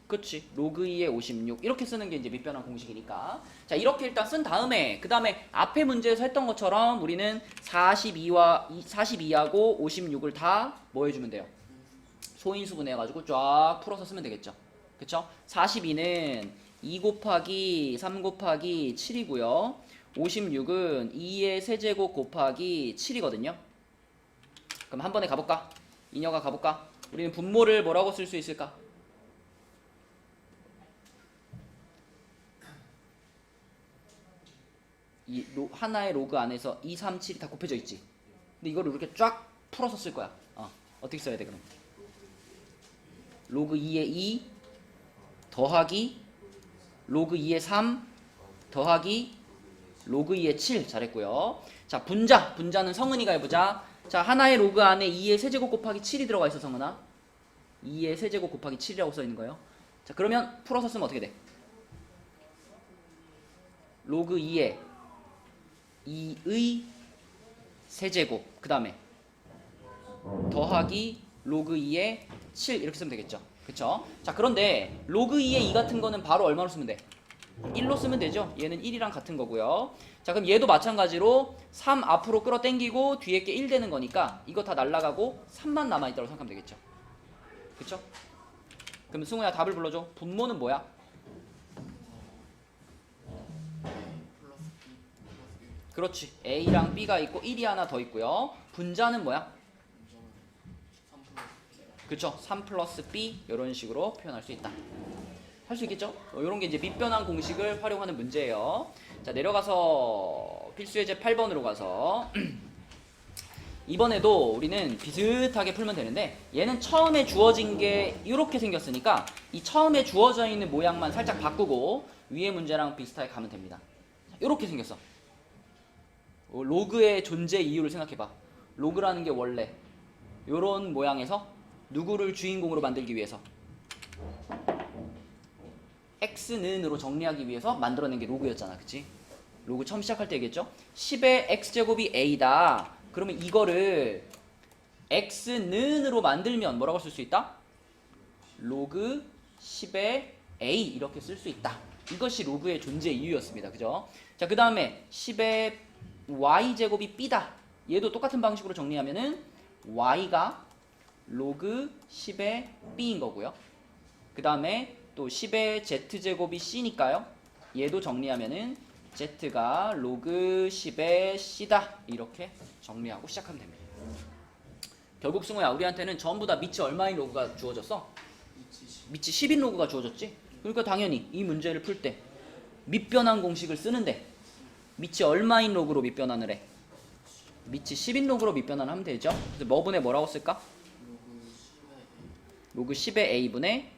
그치, 로그 2의 56 이렇게 쓰는 게 이제 밑변환 공식이니까. 자, 이렇게 일단 쓴 다음에 그 다음에 앞에 문제에서 했던 것처럼 우리는 42하고 56을 다 뭐 해주면 돼요? 소인수분 해가지고 쫙 풀어서 쓰면 되겠죠. 그쵸? 42는 2 곱하기 3 곱하기 7이고요. 56은 2의 세제곱 곱하기 7이거든요. 그럼 한 번에 가볼까? 이녀가 가볼까? 우리는 분모를 뭐라고 쓸 수 있을까? 하나의 로그 안에서 2, 3, 7이 다 곱해져 있지. 근데 이거를 이렇게 쫙 풀어서 쓸 거야. 어떻게 써야 돼 그럼? 로그 2의 2 더하기 로그 2의 3 더하기 로그 2의 7. 잘했고요. 자, 분자는 성은이가 해보자. 자, 하나의 로그 안에 2의 세제곱 곱하기 7이 들어가 있어, 성은아. 2의 세제곱 곱하기 7이라고 써있는 거예요. 자, 그러면 풀어서 쓰면 어떻게 돼? 로그 2의 2의 세제곱, 그 다음에 더하기 로그 2의 7 이렇게 쓰면 되겠죠. 그쵸? 자, 그런데 로그 2의 2 같은 거는 바로 얼마로 쓰면 돼? 1로 쓰면 되죠. 얘는 1이랑 같은 거고요. 자, 그럼 얘도 마찬가지로 3 앞으로 끌어당기고 뒤에 게 1 되는 거니까 이거 다 날라가고 3만 남아있다고 생각하면 되겠죠. 그쵸? 그럼 승우야 답을 불러줘. 분모는 뭐야? 그렇지. A랑 B가 있고 1이 하나 더 있고요. 분자는 뭐야? 그쵸? 3 플러스 B 이런 식으로 표현할 수 있다. 할 수 있겠죠? 이런 게 이제 밑변환 공식을 활용하는 문제예요. 자, 내려가서 필수예제 8번으로 가서 이번에도 우리는 비슷하게 풀면 되는데, 얘는 처음에 주어진 게 이렇게 생겼으니까 이 처음에 주어져 있는 모양만 살짝 바꾸고 위에 문제랑 비슷하게 가면 됩니다. 이렇게 생겼어. 로그의 존재 이유를 생각해봐. 로그라는 게 원래 이런 모양에서 누구를 주인공으로 만들기 위해서 x는으로 정리하기 위해서 만들어낸 게 로그였잖아, 그치? 로그 처음 시작할 때 얘기했죠? 10의 x제곱이 a다. 그러면 이거를 x는으로 만들면 뭐라고 쓸 수 있다? 로그 10의 a 이렇게 쓸 수 있다. 이것이 로그의 존재 이유였습니다. 그죠? 자, 그 다음에 10의 y제곱이 b다. 얘도 똑같은 방식으로 정리하면은 y가 로그 10의 b인 거고요. 그 다음에 또 10의 z제곱이 c니까요. 얘도 정리하면은 z가 로그 10의 c다. 이렇게 정리하고 시작하면 됩니다. 결국 승우야, 우리한테는 전부 다 밑이 얼마인 로그가 주어졌어? 밑이 10인 로그가 주어졌지? 그러니까 당연히 이 문제를 풀 때 밑변환 공식을 쓰는데 밑이 얼마인 로그로 밑변환을 해? 밑이 10인 로그로 밑변환을 하면 되죠? 그래서 뭐분의 뭐라고 쓸까? 로그 10의 a분의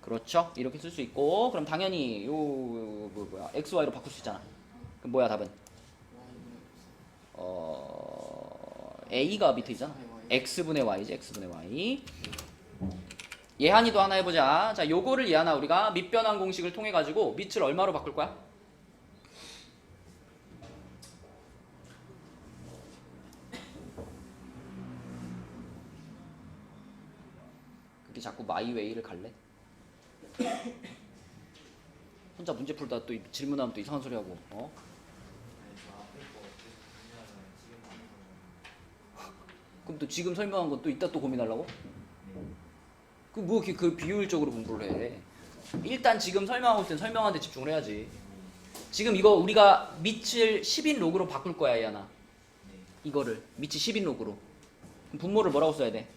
그렇죠? 이렇게 쓸 수 있고 그럼 당연히 뭐야 xy로 바꿀 수 있잖아. 그럼 뭐야 답은? a가 밑에 있잖아. x분의 y지. x분의 y. 예한이도 하나 해보자. 자, 요거를 예한아 우리가 밑변환 공식을 통해 가지고 밑을 얼마로 바꿀 거야? 그렇게 자꾸 마이웨이를 갈래? 혼자 문제 풀다 또 질문하면 또 이상한 소리 하고 그럼 또 지금 설명한 건 또 이따 또 고민하려고? 그 뭐 이렇게 그 비효율적으로 공부를 해? 일단 지금 설명하고 있을 땐 설명하는데 집중을 해야지. 지금 이거 우리가 밑을 10인 로그로 바꿀 거야, 얘나. 이거를 밑이 10인 로그로. 그럼 분모를 뭐라고 써야 돼?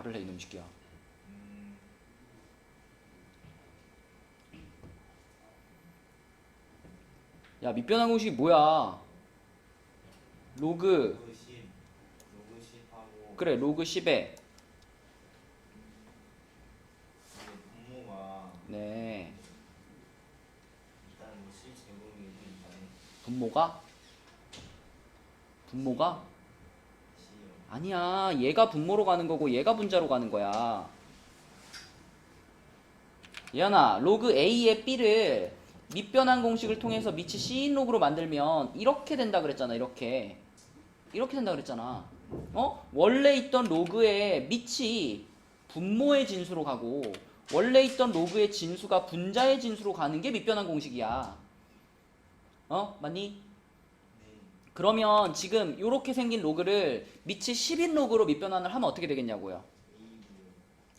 말을 해 이놈 새끼야. 야, 밑변환 공식이 뭐야? 로그 그래 로그 10에 네 분모가 아니야. 얘가 분모로 가는 거고 얘가 분자로 가는 거야. 얘나 로그 a의 b를 밑변환 공식을 통해서 밑이 c인 로그로 만들면 이렇게 된다 그랬잖아. 이렇게 된다 그랬잖아. 원래 있던 로그의 밑이 분모의 진수로 가고 원래 있던 로그의 진수가 분자의 진수로 가는 게 밑변환 공식이야. 맞니? 그러면 지금 이렇게 생긴 로그를 밑이 10인 로그로 밑변환을 하면 어떻게 되겠냐고요?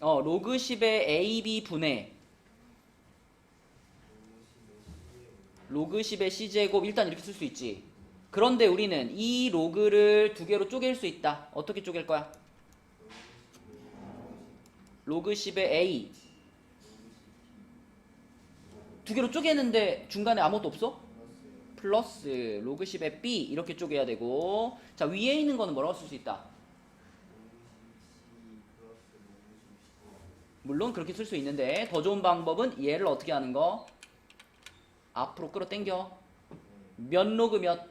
로그 10의 ab 분의 로그 10의 c제곱 일단 이렇게 쓸 수 있지. 그런데 우리는 이 로그를 두 개로 쪼갤 수 있다. 어떻게 쪼갤 거야? 로그 10의 a 두 개로 쪼개는데 중간에 아무것도 없어? 플러스 로그 10의 b 이렇게 쪼개야 되고 자 위에 있는 거는 뭐라고 쓸 수 있다? 물론 그렇게 쓸 수 있는데 더 좋은 방법은 얘를 어떻게 하는 거? 앞으로 끌어당겨 몇 로그 몇?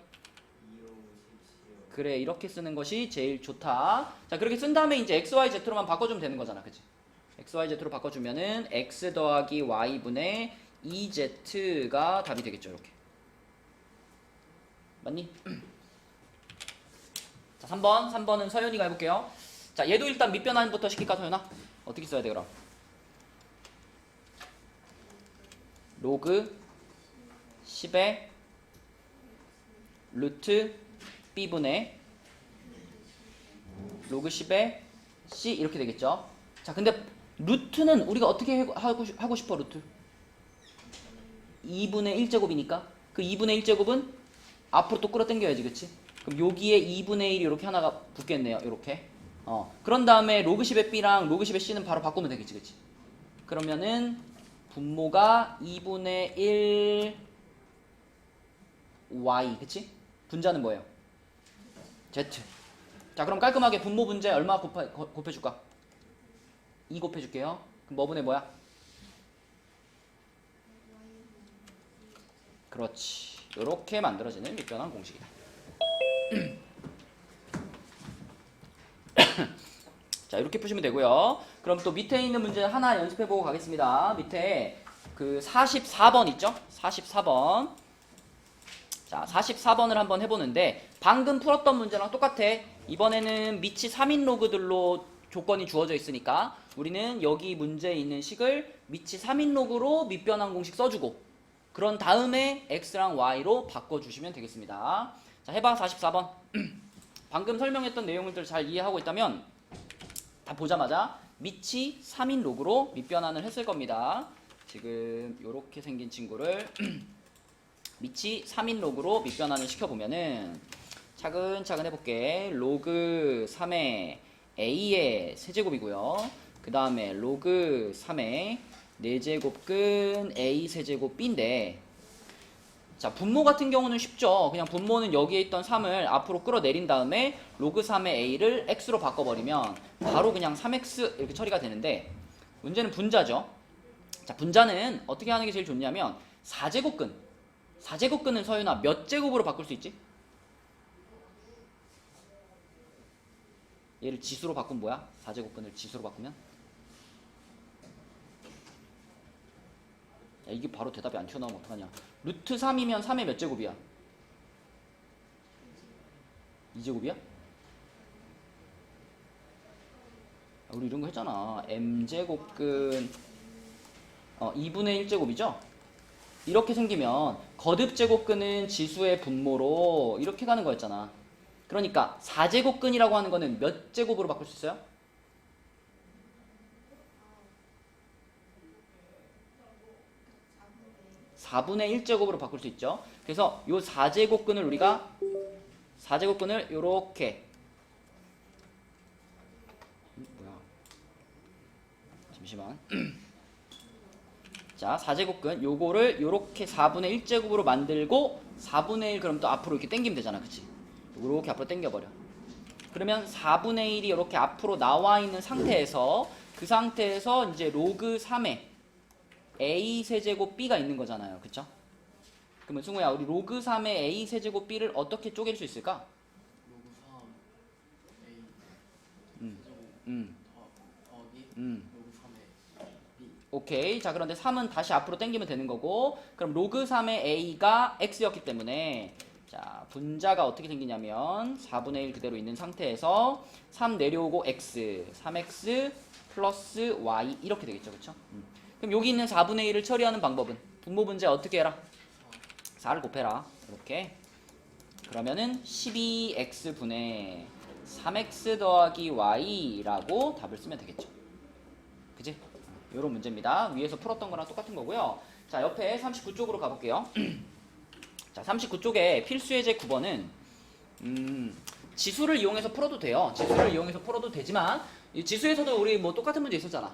그래 이렇게 쓰는 것이 제일 좋다. 자 그렇게 쓴 다음에 이제 XYZ로만 바꿔주면 되는 거잖아. 그치? XYZ로 바꿔주면은 X 더하기 Y분의 2Z가 답이 되겠죠. 이렇게 맞니? 자 3번은 서윤이가 해볼게요. 자 얘도 일단 밑변환부터 시킬까 서윤아? 어떻게 써야 돼 그럼? 로그 10의 루트 b분의 로그 10의 c 이렇게 되겠죠. 자 근데 루트는 우리가 어떻게 하고 싶어? 루트 2분의 1제곱이니까 그 2분의 1제곱은 앞으로 또 끌어당겨야지. 그치? 그럼 여기에 2분의 1이 이렇게 하나가 붙겠네요. 이렇게 그런 다음에 로그 10의 b랑 로그 10의 c는 바로 바꾸면 되겠지. 그치? 그러면은 분모가 2분의 1 y 그치? 분자는 뭐예요? z. 자 그럼 깔끔하게 분모 분자에 얼마 곱해줄까? 2 곱해줄게요. 그럼 뭐분의 뭐야? 그렇지. 이렇게 만들어지는 밑변환 공식이다. 자, 이렇게 푸시면 되고요. 그럼 또 밑에 있는 문제 하나 연습해보고 가겠습니다. 밑에 그 44번 있죠? 44번. 자, 44번을 한번 해보는데 방금 풀었던 문제랑 똑같아. 이번에는 밑이 3인 로그들로 조건이 주어져 있으니까 우리는 여기 문제에 있는 식을 밑이 3인 로그로 밑변환 공식 써주고 그런 다음에 x랑 y로 바꿔주시면 되겠습니다. 자, 해봐. 44번. 방금 설명했던 내용들을 잘 이해하고 있다면 다 보자마자 밑이 3인 로그로 밑변환을 했을 겁니다. 지금 이렇게 생긴 친구를 밑이 3인 로그로 밑변환을 시켜보면은 차근차근 해볼게. 로그 3의 a의 세제곱이고요. 그 다음에 로그 3의 4제곱근 a 세제곱 b인데 자, 분모 같은 경우는 쉽죠. 그냥 분모는 여기에 있던 3을 앞으로 끌어내린 다음에 로그 3의 a를 x로 바꿔버리면 바로 그냥 3x 이렇게 처리가 되는데 문제는 분자죠. 자, 분자는 어떻게 하는 게 제일 좋냐면 4제곱근. 4제곱근은 서윤아 몇 제곱으로 바꿀 수 있지? 얘를 지수로 바꾸면 뭐야? 4제곱근을 지수로 바꾸면? 야, 이게 바로 대답이 안 튀어나오면 어떡하냐. 루트 3이면 3의 몇 제곱이야? 2제곱이야? 우리 이런 거 했잖아. m제곱근 2분의 1제곱이죠? 이렇게 생기면 거듭제곱근은 지수의 분모로 이렇게 가는 거였잖아. 그러니까 4제곱근이라고 하는 거는 몇 제곱으로 바꿀 수 있어요? 4분의 1제곱으로 바꿀 수 있죠. 그래서 요 4제곱근을 우리가 4제곱근을 요렇게 뭐야? 잠시만. 자, 4제곱근 요거를 요렇게 4분의 1제곱으로 만들고 4분의 1 그럼 또 앞으로 이렇게 당기면 되잖아. 그치? 요렇게 앞으로 당겨버려. 그러면 4분의 1이 이렇게 앞으로 나와 있는 상태에서 그 상태에서 이제 로그 3의 a 세제곱 b가 있는 거잖아요. 그쵸? 그러면 승우야, 우리 로그 3의 a 세제곱 b를 어떻게 쪼갤 수 있을까? 로그 3 a 음, 세제곱 더하기 로그 3의 b. 오케이. 자, 그런데 3은 다시 앞으로 당기면 되는 거고 그럼 로그 3의 a가 x였기 때문에 자, 분자가 어떻게 생기냐면 4분의 1 그대로 있는 상태에서 3 내려오고 x 3x 플러스 y 이렇게 되겠죠. 그쵸? 그럼 여기 있는 4분의 1을 처리하는 방법은 분모 분자 어떻게 해라? 4를 곱해라. 이렇게. 그러면은 12x분의 3x 더하기 y라고 답을 쓰면 되겠죠. 그지? 요런 문제입니다. 위에서 풀었던 거랑 똑같은 거고요. 자, 옆에 39쪽으로 가볼게요. 자, 39쪽에 필수 예제 9번은 지수를 이용해서 풀어도 돼요. 지수를 이용해서 풀어도 되지만 이 지수에서도 우리 뭐 똑같은 문제 있었잖아.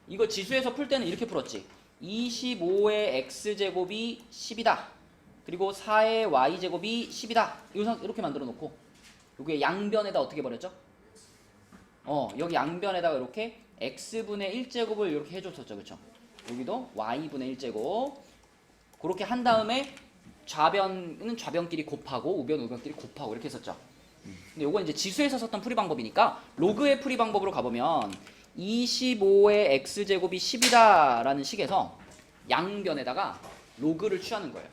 이거 지수에서 풀 때는 이렇게 풀었지. 25의 x제곱이 10이다. 그리고 4의 y제곱이 10이다. 이렇게 만들어 놓고 여기에 양변에다 어떻게 버렸죠? 여기 양변에다가 이렇게 x분의 1제곱을 이렇게 해줬었죠. 그쵸? 여기도 y분의 1제곱 그렇게 한 다음에 좌변은 좌변끼리 곱하고 우변 우변끼리 곱하고 이렇게 했었죠. 근데 요건 이제 지수에서 썼던 풀이 방법이니까 로그의 풀이 방법으로 가보면 25의 x제곱이 10이다 라는 식에서 양변에다가 로그를 취하는 거예요.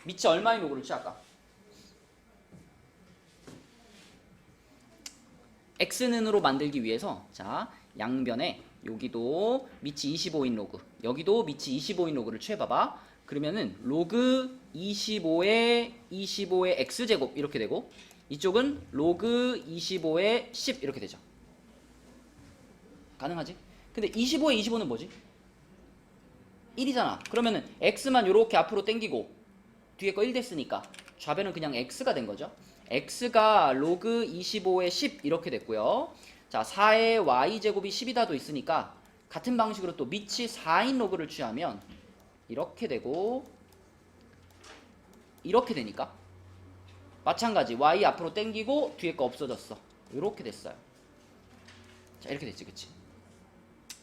밑이 얼마인 로그를 취할까? x는으로 만들기 위해서 자, 양변에 여기도 밑이 25인 로그 여기도 밑이 25인 로그를 취해봐봐. 그러면은 로그 25의 x제곱 이렇게 되고 이쪽은 로그 25의 10 이렇게 되죠. 가능하지? 근데 25의 25는 뭐지? 1이잖아. 그러면은 x만 요렇게 앞으로 당기고 뒤에 거 1 됐으니까 좌변은 그냥 x가 된 거죠. x가 로그 25의 10 이렇게 됐고요. 자, 4의 y제곱이 10이다도 있으니까 같은 방식으로 또 밑이 4인 로그를 취하면 이렇게 되고 이렇게 되니까 마찬가지 y 앞으로 당기고 뒤에 거 없어졌어. 이렇게 됐어요. 자, 이렇게 됐지. 그치?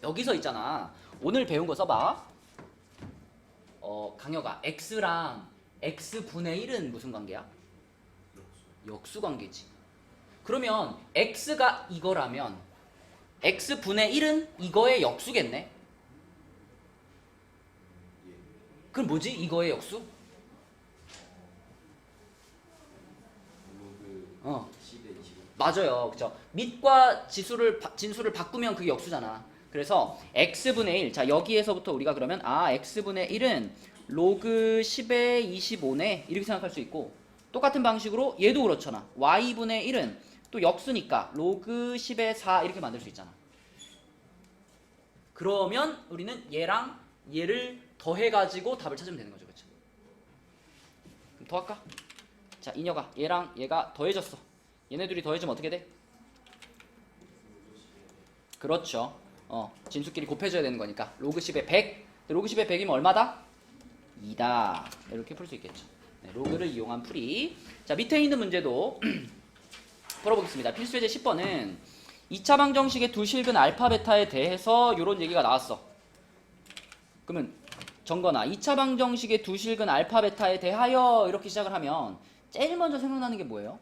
여기서 있잖아. 오늘 배운 거 써봐. 강여가 x랑 x분의 1은 무슨 관계야? 역수 관계지. 그러면 x가 이거라면 x분의 1은 이거의 역수겠네. 그럼 뭐지? 이거의 역수? 로그 10에 25. 맞아요. 그쵸? 밑과 진수를 바꾸면 그게 역수잖아. 그래서 x분의 1. 자, 여기에서부터 우리가 그러면 x분의 1은 로그 10의 25네. 이렇게 생각할 수 있고, 똑같은 방식으로 얘도 그렇잖아. y분의 1은 또 역수니까 로그 10의 4 이렇게 만들 수 있잖아. 그러면 우리는 얘랑 얘를 더해가지고 답을 찾으면 되는 거죠. 그쵸? 그럼 더할까? 자, 이녀가 얘랑 얘가 더해졌어. 얘네 둘이 더해지면 어떻게 돼? 그렇죠. 진수끼리 곱해줘야 되는 거니까 로그 10의 100. 로그 10의 100이면 얼마다? 2다. 이렇게 풀 수 있겠죠. 네, 로그를 이용한 풀이. 자, 밑에 있는 문제도 풀어보겠습니다. 필수 예제 10번은 2차 방정식의 두 실근 알파 베타에 대해서 이런 얘기가 나왔어. 그러면 정거나 2차 방정식의 두 실근 알파 베타에 대하여 이렇게 시작을 하면 제일 먼저 생각나는 게 뭐예요?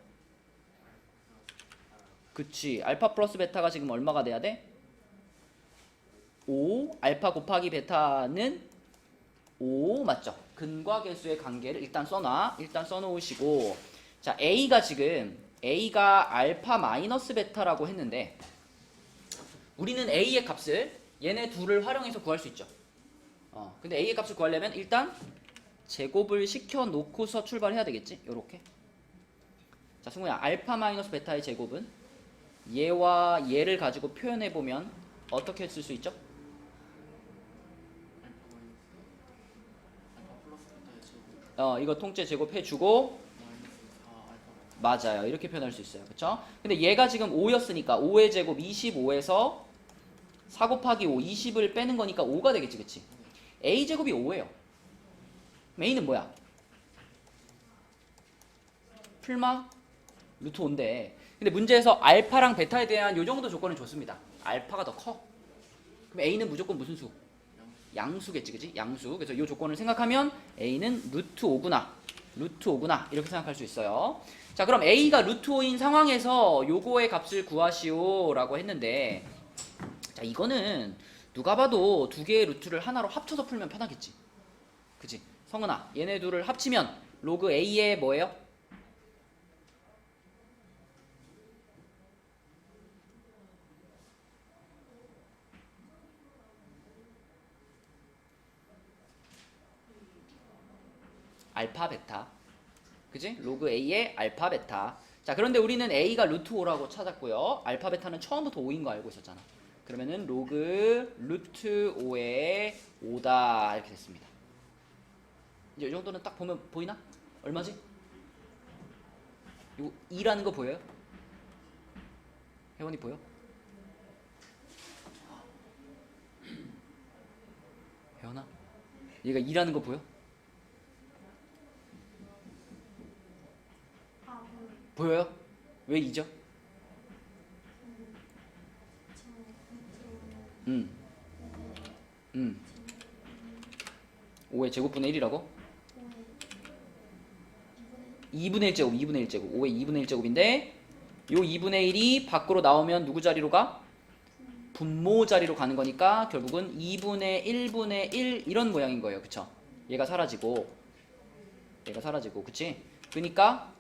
그치. 알파 플러스 베타가 지금 얼마가 돼야 돼? 5. 알파 곱하기 베타는 5. 맞죠? 근과 계수의 관계를 일단 써놔. 일단 써놓으시고, 자, A가 알파 마이너스 베타라고 했는데, 우리는 A의 값을 얘네 둘을 활용해서 구할 수 있죠. 근데 A의 값을 구하려면 일단 제곱을 시켜 놓고서 출발해야 되겠지? 요렇게. 자, 승우야, 알파 마이너스 베타의 제곱은 얘와 얘를 가지고 표현해보면 어떻게 쓸 수 있죠? 알파 플러스 베타의 제곱 이거 통째 제곱해주고, 마이너스 4 알파. 맞아요. 이렇게 표현할 수 있어요. 그쵸? 근데 얘가 지금 5였으니까 5의 제곱 25에서 4 곱하기 5, 20을 빼는 거니까 5가 되겠지. 그치? A제곱이 5예요. A는 뭐야? 풀마? 루트 5인데, 근데 문제에서 알파랑 베타에 대한 요 정도 조건을 줬습니다. 알파가 더 커. 그럼 A는 무조건 무슨 수? 양수겠지, 그치? 양수. 그래서 이 조건을 생각하면 A는 루트 5구나. 루트 5구나. 이렇게 생각할 수 있어요. 자, 그럼 A가 루트 5인 상황에서 요거의 값을 구하시오 라고 했는데, 자, 이거는 누가 봐도 두 개의 루트를 하나로 합쳐서 풀면 편하겠지. 그치? 성은아, 얘네 둘을 합치면 로그 A의 뭐예요? 알파 베타. 그지? 로그 A의 알파 베타. 자, 그런데 우리는 A가 루트 5라고 찾았고요. 알파 베타는 처음부터 5인 거 알고 있었잖아. 그러면은 로그 루트 5의 5다 이렇게 됐습니다. 이제 이 정도는 딱 보면 보이나? 얼마지? 이거 2라는 거 보여요? 혜원이 보여? 혜원아? 얘가 2라는 거 보여? 보여요? 왜 2죠? 음. 5의 제곱분의 1이라고? 2분의 1제곱, 2분의 1제곱. 5의 2분의 1제곱인데 요 2분의 1이 밖으로 나오면 누구 자리로 가? 분모 자리로 가는 거니까 결국은 2분의 1분의 1 이런 모양인 거예요. 그쵸? 얘가 사라지고 그치? 그러니까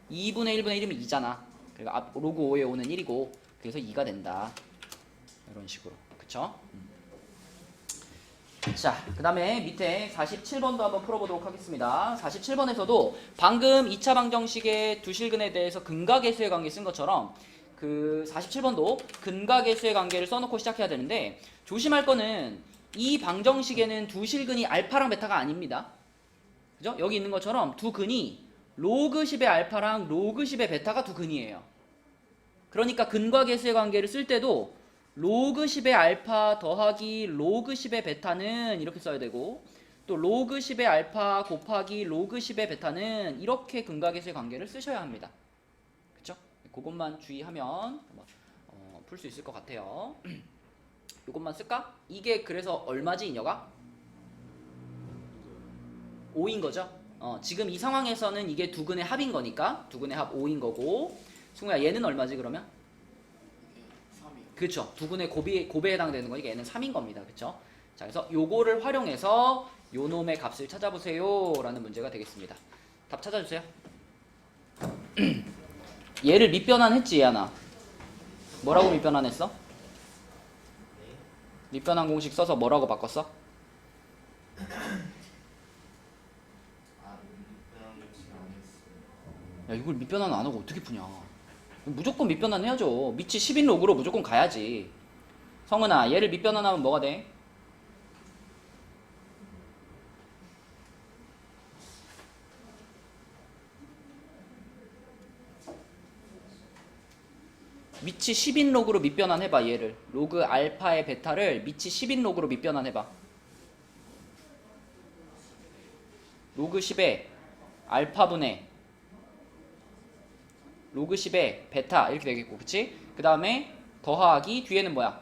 2분의 1분의 1이면 2잖아. 그러니까 로그 5에 5는 1이고 그래서 2가 된다. 이런 식으로. 그쵸? 자, 그 다음에 밑에 47번도 한번 풀어보도록 하겠습니다. 47번에서도 방금 2차 방정식의 두 실근에 대해서 근과계수의 관계 쓴 것처럼 그 47번도 근과계수의 관계를 써놓고 시작해야 되는데 조심할 거는 이 방정식에는 두 실근이 알파랑 베타가 아닙니다. 그죠? 여기 있는 것처럼 두 근이 로그 10의 알파랑 로그 10의 베타가 두 근이에요. 그러니까 근과계수의 관계를 쓸 때도 로그 10의 알파 더하기 로그 10의 베타는 이렇게 써야 되고 또 로그 10의 알파 곱하기 로그 10의 베타는 이렇게 근과계수의 관계를 쓰셔야 합니다. 그쵸? 그것만 주의하면 풀 수 있을 것 같아요. 이것만 쓸까? 이게 그래서 얼마지 이녀가? 5인 거죠. 지금 이 상황에서는 이게 두근의 합인 거니까 두근의 합 5인 거고. 승우야 얘는 얼마지 그러면? 이게 3이요. 그렇죠. 두근의 곱에 해당되는 거니까 얘는 3인 겁니다. 그렇죠? 자, 그래서 요거를 활용해서 요 놈의 값을 찾아보세요 라는 문제가 되겠습니다. 답 찾아주세요. 얘를 밑변환했지 얘하나. 뭐라고 밑변환했어? 밑변환 공식 써서 뭐라고 바꿨어? 야 이걸 밑변환 안 하고 어떻게 푸냐. 무조건 밑변환 해야죠. 밑이 10인 로그로 무조건 가야지. 성은아 얘를 밑변환하면 뭐가 돼? 밑이 10인 로그로 밑변환 해봐. 얘를 로그 알파의 베타를 밑이 10인 로그로 밑변환 해봐. 로그 10의 알파분의 로그 10의 베타 이렇게 되겠고, 그치? 그 다음에 더하기 뒤에는 뭐야?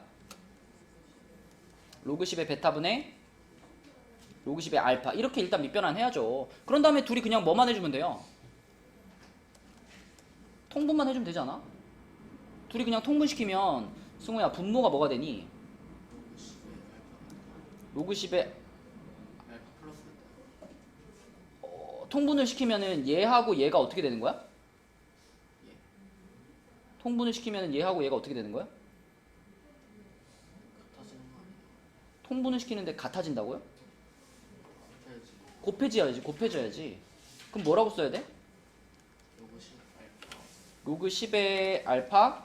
로그 10의 베타분의 로그 10의 알파 이렇게 일단 밑변환 해야죠. 그런 다음에 둘이 그냥 뭐만 해주면 돼요? 통분만 해주면 되지 않아? 둘이 그냥 통분시키면 승우야 분모가 뭐가 되니? 로그 10의 알파 플러스 통분을 시키면은 얘하고 얘가 어떻게 되는 거야? 예. 통분을 시키면은 얘하고 얘가 어떻게 되는 거야? 같아지는 거 아니에요? 통분을 시키는데 같아진다고요? 같아야지. 곱해져야지. 그럼 뭐라고 써야 돼? 로그 10 알파 로그 10의 알파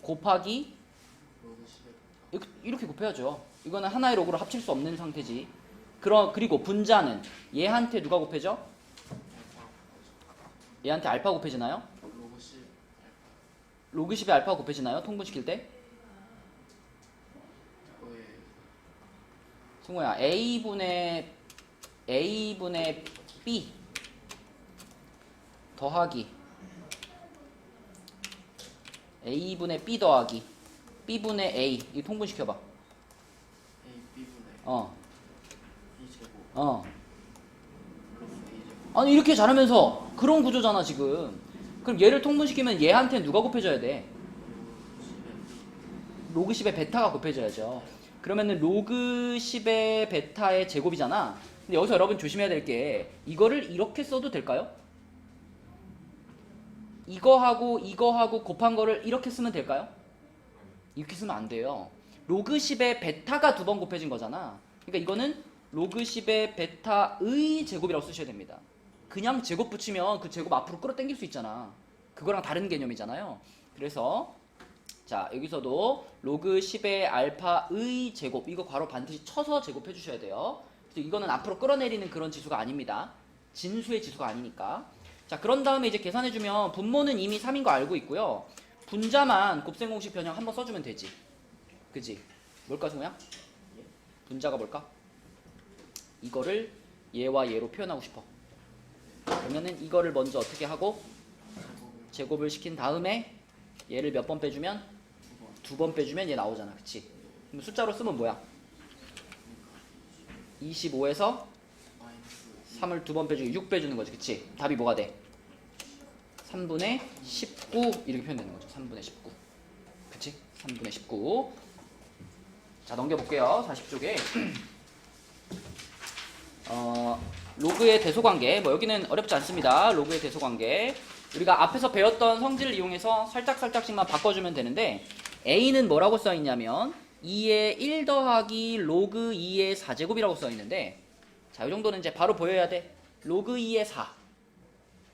곱하기 로그 10의 베타. 이렇게 곱해야죠. 이거는 하나의 로그로 합칠 수 없는 상태지. 그리고 분자는 얘한테 누가 곱해져? 알파 얘한테 알파 곱해지나요? 로그 10 알파 로그 10의 알파 곱해지나요? 통분시킬 때? 그거에 승우야 A분의 B 더하기 A분의 B 더하기 B분의 A 이 통분시켜봐. A B분의 어. B 제곱 플러스 A 제곱 아니 이렇게 잘하면서 그런 구조잖아 지금. 그럼 얘를 통분시키면 얘한테는 누가 곱해져야 돼? 로그 10의 로그 10의 베타가 곱해져야죠. 그러면은 로그 10의 베타의 제곱이잖아. 근데 여기서 여러분 조심해야 될 게 이거를 이렇게 써도 될까요? 이거하고 곱한 거를 이렇게 쓰면 될까요? 이렇게 쓰면 안 돼요. 로그 10의 베타가 두 번 곱해진 거잖아. 그러니까 이거는 로그 10의 베타의 제곱이라고 쓰셔야 됩니다. 그냥 제곱 붙이면 그 제곱 앞으로 끌어당길 수 있잖아. 그거랑 다른 개념이잖아요. 그래서 자 여기서도 로그 10의 알파의 제곱 이거 괄호 반드시 쳐서 제곱해 주셔야 돼요. 그래서 이거는 앞으로 끌어내리는 그런 지수가 아닙니다. 진수의 지수가 아니니까. 자 그런 다음에 이제 계산해주면 분모는 이미 3인 거 알고 있고요. 분자만 곱셈공식 변형 한번 써주면 되지. 그지? 뭘까 승우야? 분자가 뭘까? 이거를 얘와 얘로 표현하고 싶어. 그러면은 이거를 먼저 어떻게 하고 제곱을 시킨 다음에 얘를 몇 번 빼주면? 2번 빼주면 얘 나오잖아. 그치? 그럼 숫자로 쓰면 뭐야? 25에서 마이너스 3을 2번 빼주고 6 빼주는 거지. 그치? 답이 뭐가 돼? 3분의 19 이렇게 표현되는 거죠. 3분의 19. 그치? 3분의 19. 자 넘겨볼게요. 40쪽에 로그의 대소관계 뭐 여기는 어렵지 않습니다. 로그의 대소관계 우리가 앞에서 배웠던 성질을 이용해서 살짝씩만 바꿔주면 되는데 A는 뭐라고 써있냐면 2의 1 더하기 로그 2의 4제곱이라고 써있는데 자 이 정도는 이제 바로 보여야 돼. 로그 2의 4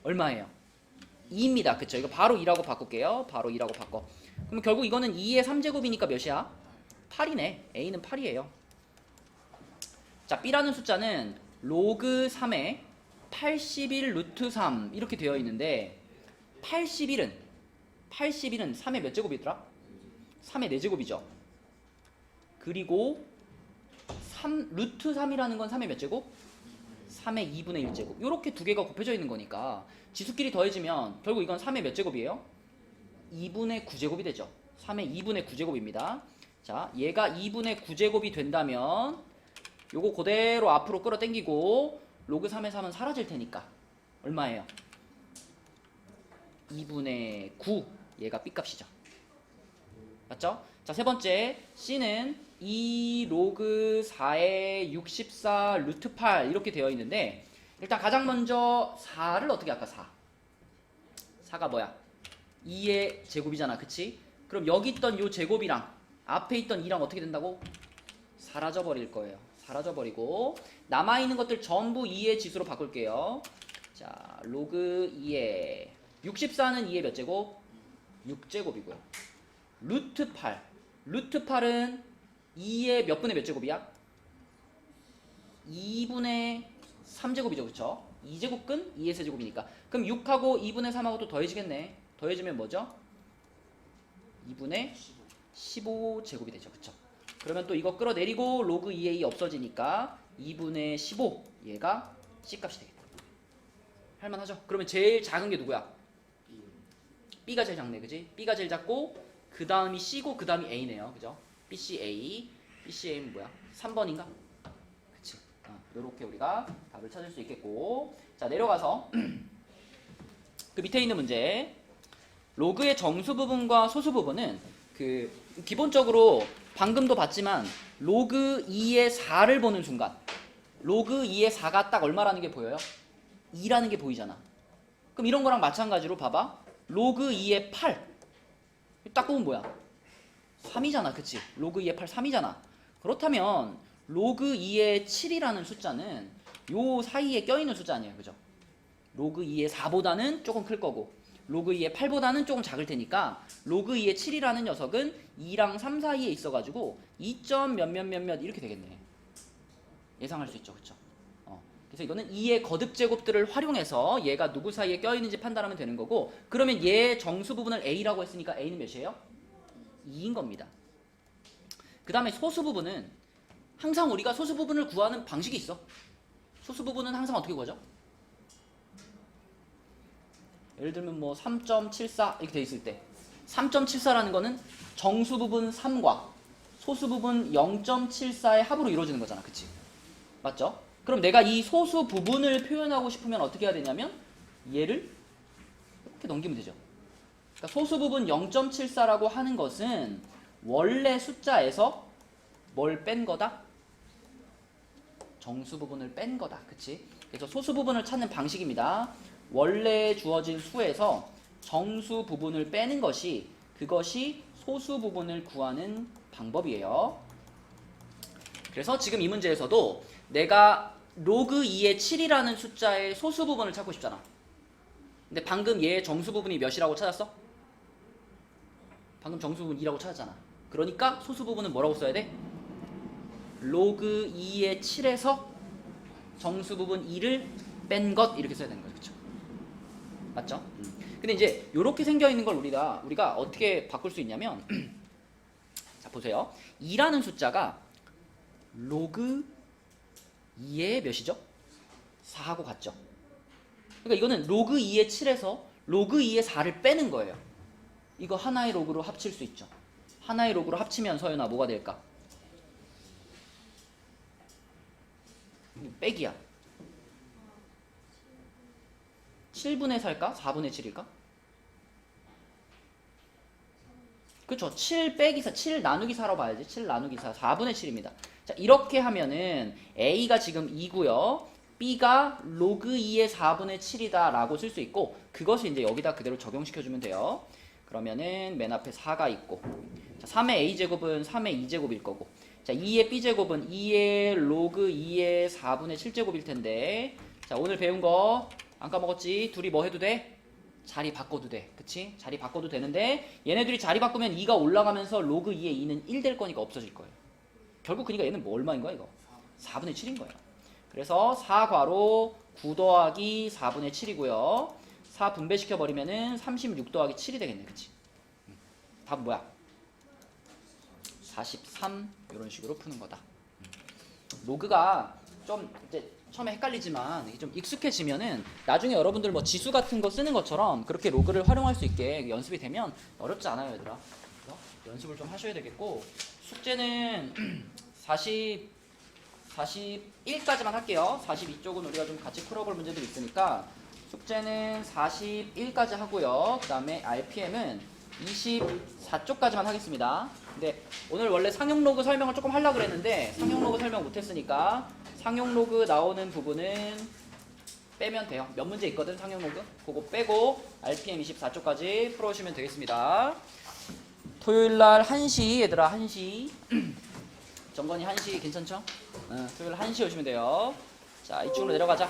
얼마예요? 2입니다. 그쵸? 이거 바로 2라고 바꿀게요. 바로 2라고 바꿔. 그럼 결국 이거는 2의 3제곱이니까 몇이야? 8이네. A는 8이에요. 자 B라는 숫자는 로그 3에 81 루트 3 이렇게 되어 있는데 81은 3의 몇 제곱이더라? 3의 4제곱이죠. 그리고 루트 3이라는 건 3의 몇 제곱? 3의 2분의 1제곱. 이렇게 두 개가 곱해져 있는 거니까 지수끼리 더해지면 결국 이건 3의 몇 제곱이에요? 2분의 9제곱이 되죠. 3의 2분의 9제곱입니다. 자, 얘가 2분의 9제곱이 된다면 요거 그대로 앞으로 끌어당기고 로그 3의 3은 사라질 테니까 얼마예요? 2분의 9 얘가 B값이죠. 맞죠? 자, 세 번째 C는 2 로그 4의 64 루트 8 이렇게 되어 있는데 일단 가장 먼저 4를 어떻게 할까? 4가 뭐야? 2의 제곱이잖아. 그치? 그럼 여기 있던 요 제곱이랑 앞에 있던 2랑 어떻게 된다고? 사라져 버릴 거예요. 사라져 버리고 남아있는 것들 전부 2의 지수로 바꿀게요. 자, 로그 2의 64는 2의 몇 제곱? 6제곱이고요. 루트 8. 루트 8은 2의 몇 분의 몇 제곱이야? 2분의 3제곱이죠. 그쵸? 2제곱근 2의 세제곱이니까. 그럼 6하고 2분의 3하고 또 더해지겠네. 더해지면 뭐죠? 2분의 15제곱이 되죠. 그쵸? 그러면 또 이거 끌어내리고 로그 2의 2 없어지니까 2분의 15 얘가 C값이 되겠다. 할만하죠? 그러면 제일 작은 게 누구야? B가 제일 작네. 그지? B가 제일 작고 그 다음이 C고 그 다음이 A네요. 그죠? BCA. BCA는 뭐야? 3번인가? 그치? 요렇게 우리가 답을 찾을 수 있겠고 자 내려가서 그 밑에 있는 문제 로그의 정수 부분과 소수 부분은 그 기본적으로 방금도 봤지만 로그 2의 4를 보는 순간 로그 2의 4가 딱 얼마라는 게 보여요? 2라는 게 보이잖아. 그럼 이런 거랑 마찬가지로 봐봐. 로그 2의 8 딱 보면 뭐야? 3이잖아. 그치? 로그 2의 8 3이잖아. 그렇다면 로그 2의 7이라는 숫자는 요 사이에 껴있는 숫자 아니에요. 그죠? 로그 2의 4보다는 조금 클 거고 로그 2의 8보다는 조금 작을 테니까 로그 2의 7이라는 녀석은 2랑 3 사이에 있어가지고 2점 몇몇몇몇 이렇게 되겠네. 예상할 수 있죠. 그쵸? 그래서 이거는 2의 거듭제곱들을 활용해서 얘가 누구 사이에 껴있는지 판단하면 되는 거고 그러면 얘 정수 부분을 A라고 했으니까 A는 몇이에요? 2인 겁니다. 그 다음에 소수 부분은 항상 우리가 소수 부분을 구하는 방식이 있어. 소수 부분은 항상 어떻게 구하죠? 예를 들면 뭐 3.74 이렇게 돼 있을 때 3.74라는 거는 정수 부분 3과 소수 부분 0.74의 합으로 이루어지는 거잖아. 그치? 맞죠? 그럼 내가 이 소수 부분을 표현하고 싶으면 어떻게 해야 되냐면 얘를 이렇게 넘기면 되죠. 그러니까 소수 부분 0.74라고 하는 것은 원래 숫자에서 뭘 뺀 거다? 정수 부분을 뺀 거다. 그치? 그래서 소수 부분을 찾는 방식입니다. 원래 주어진 수에서 정수 부분을 빼는 것이 그것이 소수 부분을 구하는 방법이에요. 그래서 지금 이 문제에서도 내가 로그 2의 7이라는 숫자의 소수 부분을 찾고 싶잖아. 근데 방금 얘의 정수 부분이 몇이라고 찾았어? 방금 정수 부분 2라고 찾았잖아. 그러니까 소수 부분은 뭐라고 써야 돼? 로그 2의 7에서 정수 부분 2를 뺀 것 이렇게 써야 되는 거죠. 그쵸? 맞죠? 근데 이제 이렇게 생겨 있는 걸 우리가 어떻게 바꿀 수 있냐면 자 보세요. 2라는 숫자가 로그 2의 몇이죠? 4하고 같죠? 그러니까 이거는 로그 2의 7에서 로그 2의 4를 빼는 거예요. 이거 하나의 로그로 합칠 수 있죠. 하나의 로그로 합치면 서연아 뭐가 될까? 빼기야. 7분의 4일까? 4분의 7일까? 그쵸? 7 빼기 4, 7 나누기 4라고 봐야지. 7 나누기 4, 4분의 7입니다. 자, 이렇게 하면은 A가 지금 2고요. B가 로그 2의 4분의 7이다 라고 쓸 수 있고 그것을 이제 여기다 그대로 적용시켜주면 돼요. 그러면은 맨 앞에 4가 있고 자, 3의 A제곱은 3의 2제곱일 거고 자, 2의 B제곱은 2의 로그 2의 4분의 7제곱일 텐데 자, 오늘 배운 거 안 까먹었지? 둘이 뭐 해도 돼? 자리 바꿔도 돼. 그치? 자리 바꿔도 되는데 얘네들이 자리 바꾸면 2가 올라가면서 로그 2의 2는 1 될 거니까 없어질 거예요. 결국 그러니까 얘는 뭐 얼마인 거야 이거? 4분의 7인 거예요. 그래서 4괄호 9 더하기 4분의 7이고요. 4 분배시켜 버리면은 36 더하기 7이 되겠네. 그치? 답은 뭐야? 43 이런 식으로 푸는 거다. 로그가 좀 이제 처음에 헷갈리지만 이게 좀 익숙해지면은 나중에 여러분들 뭐 지수 같은 거 쓰는 것처럼 그렇게 로그를 활용할 수 있게 연습이 되면 어렵지 않아요, 얘들아. 그래서 연습을 좀 하셔야 되겠고 숙제는 41까지만 할게요. 42쪽은 우리가 좀 같이 풀어볼 문제들이 있으니까 숙제는 41까지 하고요. 그 다음에 RPM은 24쪽까지만 하겠습니다. 근데 오늘 원래 상용 로그 설명을 조금 하려고 그랬는데 상용 로그 설명 못했으니까 상용 로그 나오는 부분은 빼면 돼요. 몇 문제 있거든 상용 로그. 그거 빼고 RPM 24쪽까지 풀어주시면 되겠습니다. 토요일날 1시 얘들아 1시 정건이 1시 괜찮죠? 토요일 1시 오시면 돼요. 자 이쪽으로 내려가자.